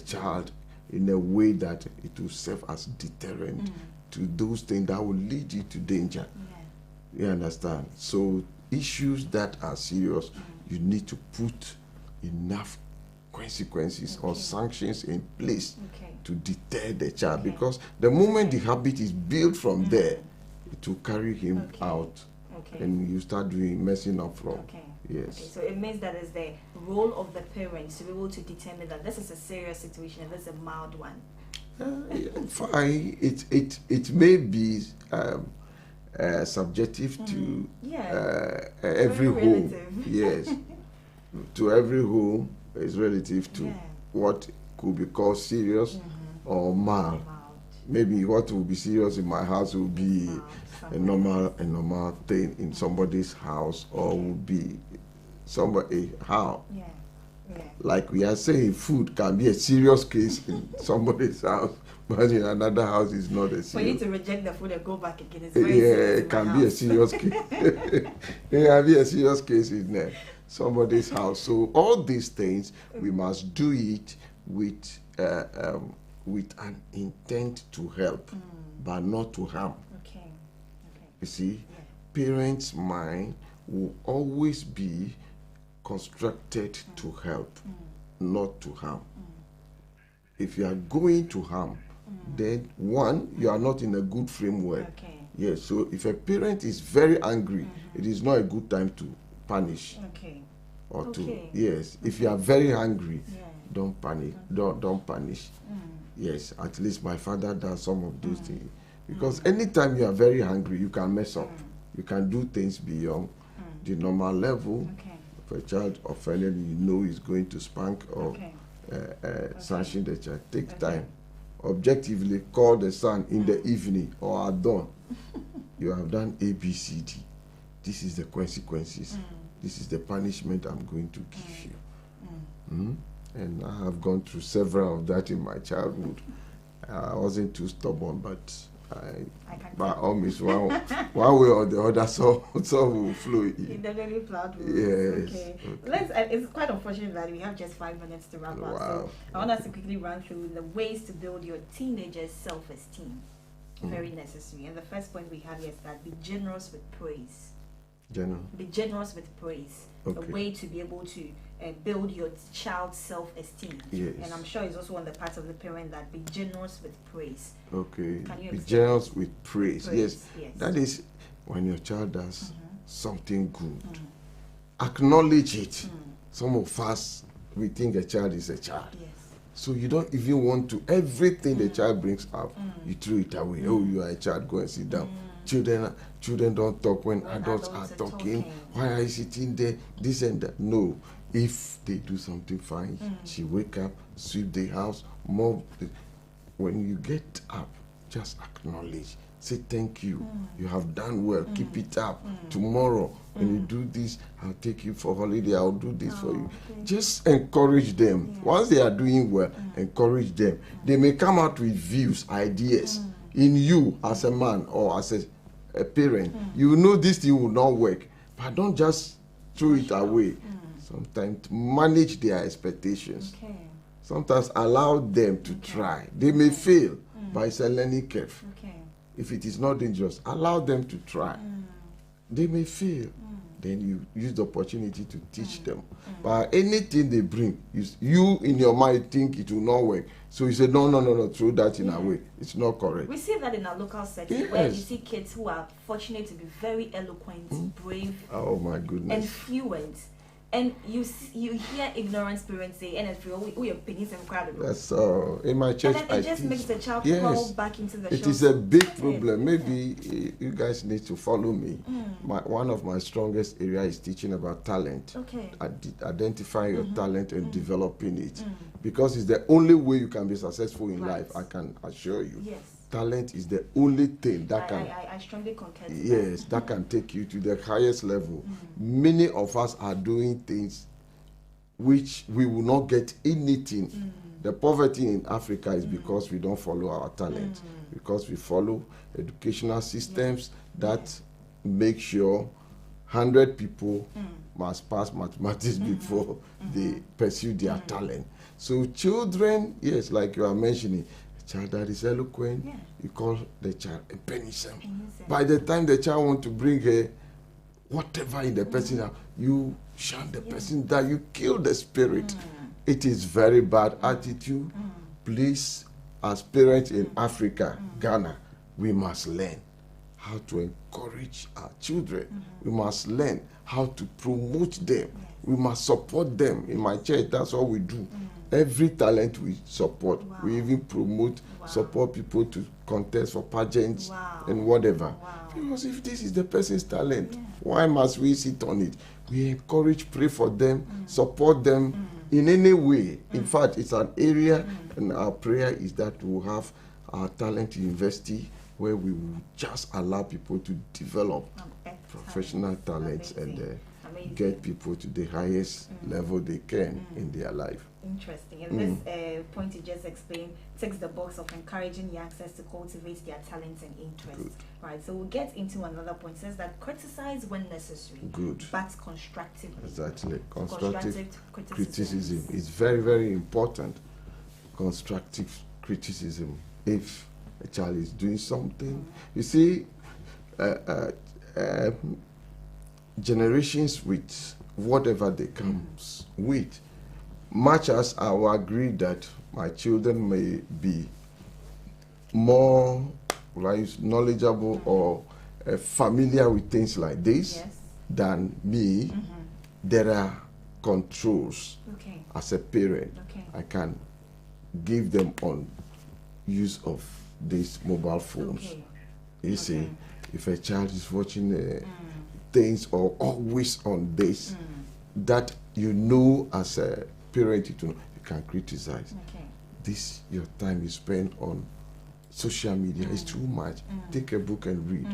child in a way that it will serve as deterrent to those things that will lead you to danger. You understand? So issues that are serious, you need to put enough consequences or sanctions in place to deter the child, because the moment the habit is built from there, it will carry him out, and you start messing up from. Yes. So it means that it's the role of the parents to be able to determine that this is a serious situation and this is a mild one. Fine. It may be subjective to every home. Yes. To every home is relative to what could be called serious or mild. Maybe what will be serious in my house will be a normal thing in somebody's house, or will be somebody how. Like we are saying, food can be a serious case in somebody's house, but in another house is not a serious. For you to reject the food and go back again is very serious. It can be a serious case. It can be a serious case in somebody's house. So all these things we must do it with an intent to help, but not to harm. You see, parents' mind will always be constructed to help, not to harm. If you are going to harm, then one, you are not in a good framework. Yes, so if a parent is very angry, it is not a good time to punish. Or to, yes, if you are very angry, don't panic, don't punish. Yes, at least my father does some of those things. Because anytime you are very angry, you can mess up. You can do things beyond the normal level. If a child offended, you know is going to spank or sanction the child. Take time. Objectively call the son in the evening or at dawn. You have done A, B, C, D. This is the consequences. This is the punishment I'm going to give you. And I have gone through several of that in my childhood. I wasn't too stubborn, but by all means, one way or the other, so will flow. In the very proud rules. Yes. Okay. It's quite unfortunate that we have just 5 minutes to wrap up. So I want us to quickly run through the ways to build your teenager's self-esteem. Very necessary. And the first point we have is that be generous with praise. Be generous with praise. A way to be able to build your child's self-esteem. Yes. And I'm sure it's also on the part of the parent that be generous with praise. Okay. Can you be explain? generous with praise. Yes. That is when your child does something good. Acknowledge it. Some of us, we think a child is a child. So you don't even want to, everything the child brings up, you throw it away. Oh, you are a child, go and sit down. Children don't talk when adults are talking. Why are you sitting there? This and that. No. If they do something fine, she wake up, sweep the house, mop. When you get up, just acknowledge. Say thank you. You have done well. Keep it up. Tomorrow, when you do this, I'll take you for holiday. I'll do this for you. Just encourage them. Once they are doing well, encourage them. They may come out with views, ideas. In you, as a man or as a parent, you know this thing will not work. But don't just throw it away. Sometimes manage their expectations. Sometimes allow them to try. They may fail, but it's a learning curve. If it is not dangerous, allow them to try. They may fail. Then you use the opportunity to teach them. But anything they bring, you in your mind think it will not work. So you say, no, throw that in away. It's not correct. We see that in our local setting where you see kids who are fortunate to be very eloquent, brave, oh my goodness, and fluent. And you hear ignorant parents say, "NFO, we are pennies and crowd." That's in my church. And then it just makes the child fall back into the. It is a big problem. Maybe you guys need to follow me. One of my strongest area is teaching about talent. Identifying your talent and developing it, because it's the only way you can be successful in life. I can assure you. Yes. Talent is the only thing that can. I strongly concur. Yes, that can take you to the highest level. Many of us are doing things which we will not get anything. The poverty in Africa is because we don't follow our talent, because we follow educational systems that make sure 100 people must pass mathematics before they pursue their talent. So children, yes, like you are mentioning, child that is eloquent, you call the child a penison. By the time the child want to bring whatever in the person, you shun the person down, you kill the spirit. It is very bad attitude. Please, as parents in Africa, Ghana, we must learn how to encourage our children. We must learn how to promote them. We must support them. In my church, that's what we do. Every talent we support. We even promote, support people to contest for pageants and whatever. Because if this is the person's talent, why must we sit on it? We encourage, pray for them, support them in any way. In fact, it's an area, and our prayer is that we'll have our talent university where we will just allow people to develop professional talents and get people to the highest level they can in their life. Interesting. And this point you just explained ticks the box of encouraging youngsters to cultivate their talents and interests. Right. So we'll get into another point. It says that criticize when necessary. But constructively. Exactly. Constructive criticism is very, very important. Constructive criticism. If a child is doing something, you see, generations with whatever they comes with. Much as I will agree that my children may be more knowledgeable or familiar with things like this than me, there are controls as a parent. I can give them on use of these mobile phones. You see, if a child is watching things or always on this, that you know as a parent, you can criticize. This, your time you spend on social media is too much. Take a book and read.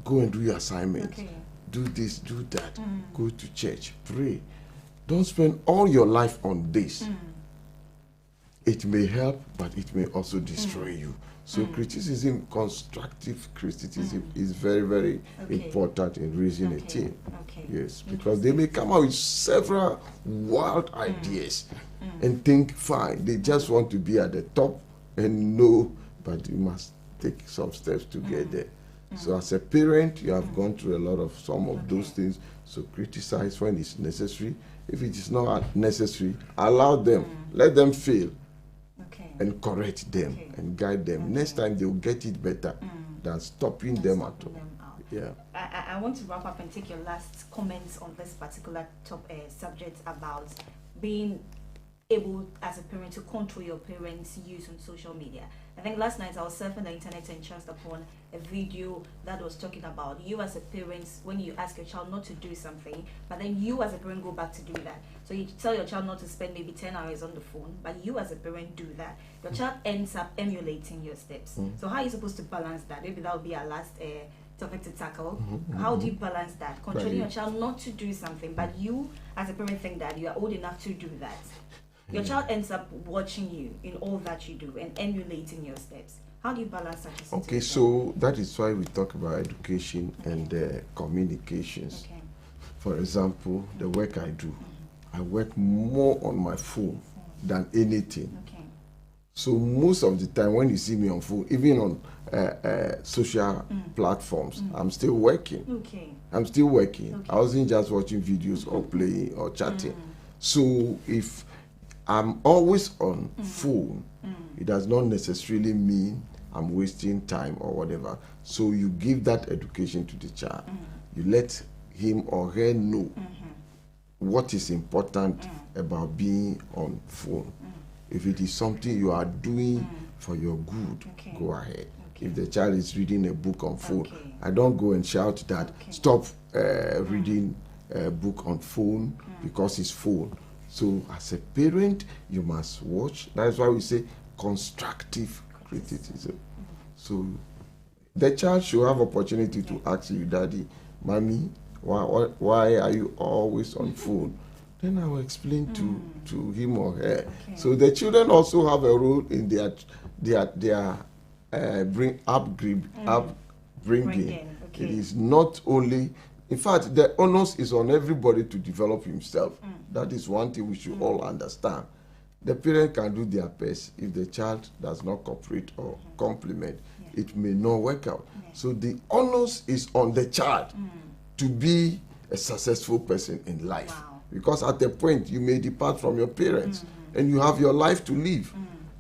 Go and do your assignments. Do this, do that. Go to church, pray. Don't spend all your life on this. It may help, but it may also destroy you. So criticism, constructive criticism is very, very important in raising a teen. Yes, because they may come out with several wild ideas and think, fine, they just want to be at the top and know, but you must take some steps to get there. So as a parent, you have gone through a lot of some of those things. So criticize when it's necessary. If it is not necessary, allow them, let them fail. And correct them and guide them. Next time they'll get it better than stopping them at all. Yeah. I want to wrap up and take your last comments on this particular subject about being able as a parent to control your parents' use on social media. I think last night I was surfing the internet and chanced upon a video that was talking about you as a parent, when you ask your child not to do something, but then you as a parent go back to do that. So you tell your child not to spend maybe 10 hours on the phone, but you as a parent do that. Your child ends up emulating your steps. So how are you supposed to balance that? Maybe that will be our last topic to tackle. How do you balance that? Controlling your child not to do something, but you as a parent think that you are old enough to do that. Your child ends up watching you in all that you do and emulating your steps. How do you balance that? Okay, so that is why we talk about education and communications. For example, the work I do, I work more on my phone than anything. So most of the time when you see me on phone, even on social platforms, I'm still working. I'm still working. I wasn't just watching videos or playing or chatting. So if I'm always on phone, it does not necessarily mean I'm wasting time or whatever. So you give that education to the child. You let him or her know what is important about being on phone. If it is something you are doing for your good, go ahead. If the child is reading a book on phone, I don't go and shout that, stop reading a book on phone because it's phone. So as a parent, you must watch. That's why we say constructive criticism. So the child should have opportunity to ask you, Daddy, Mommy, why are you always on phone? Then I will explain to him or her. So the children also have a role in their upbringing. It is not only, in fact, the onus is on everybody to develop himself. That is one thing we should all understand. The parent can do their best. If the child does not cooperate or compliment, it may not work out. So the onus is on the child to be a successful person in life. Because at a point you may depart from your parents and you have your life to live.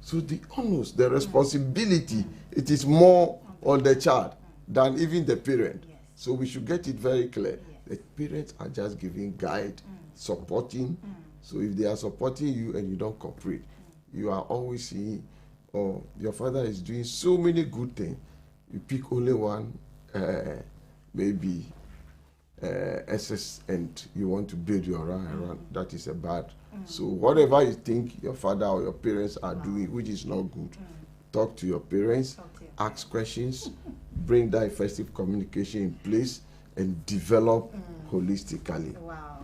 So the onus, the responsibility, it is more on the child than even the parent. So we should get it very clear. The parents are just giving guide, supporting. So if they are supporting you and you don't cooperate, you are always seeing, oh, your father is doing so many good things. You pick only one, maybe SS, and you want to build your around. That is a bad. So whatever you think your father or your parents are doing, which is not good, talk to your parents, ask questions, bring that effective communication in place, and develop holistically.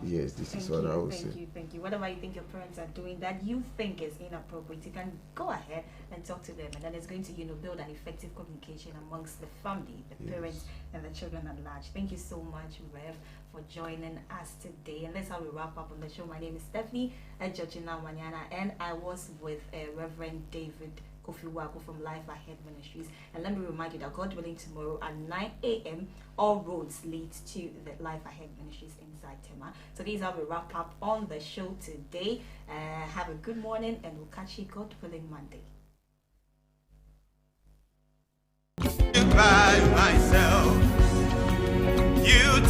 Yes, this is what I would say. Thank you. Whatever you think your parents are doing that you think is inappropriate, you can go ahead and talk to them, and then it's going to, build an effective communication amongst the family, the parents, and the children at large. Thank you so much, Rev, for joining us today. And that's how we wrap up on the show. My name is Stephanie Georgina Manyana, and I was with Reverend David Kofi Wago from Life Ahead Ministries. And let me remind you that God willing, tomorrow at 9 a.m. all roads lead to the Life Ahead Ministries inside Tema. So these are we wrap up on the show today. Have a good morning, and we'll catch you, God willing, Monday. By myself, you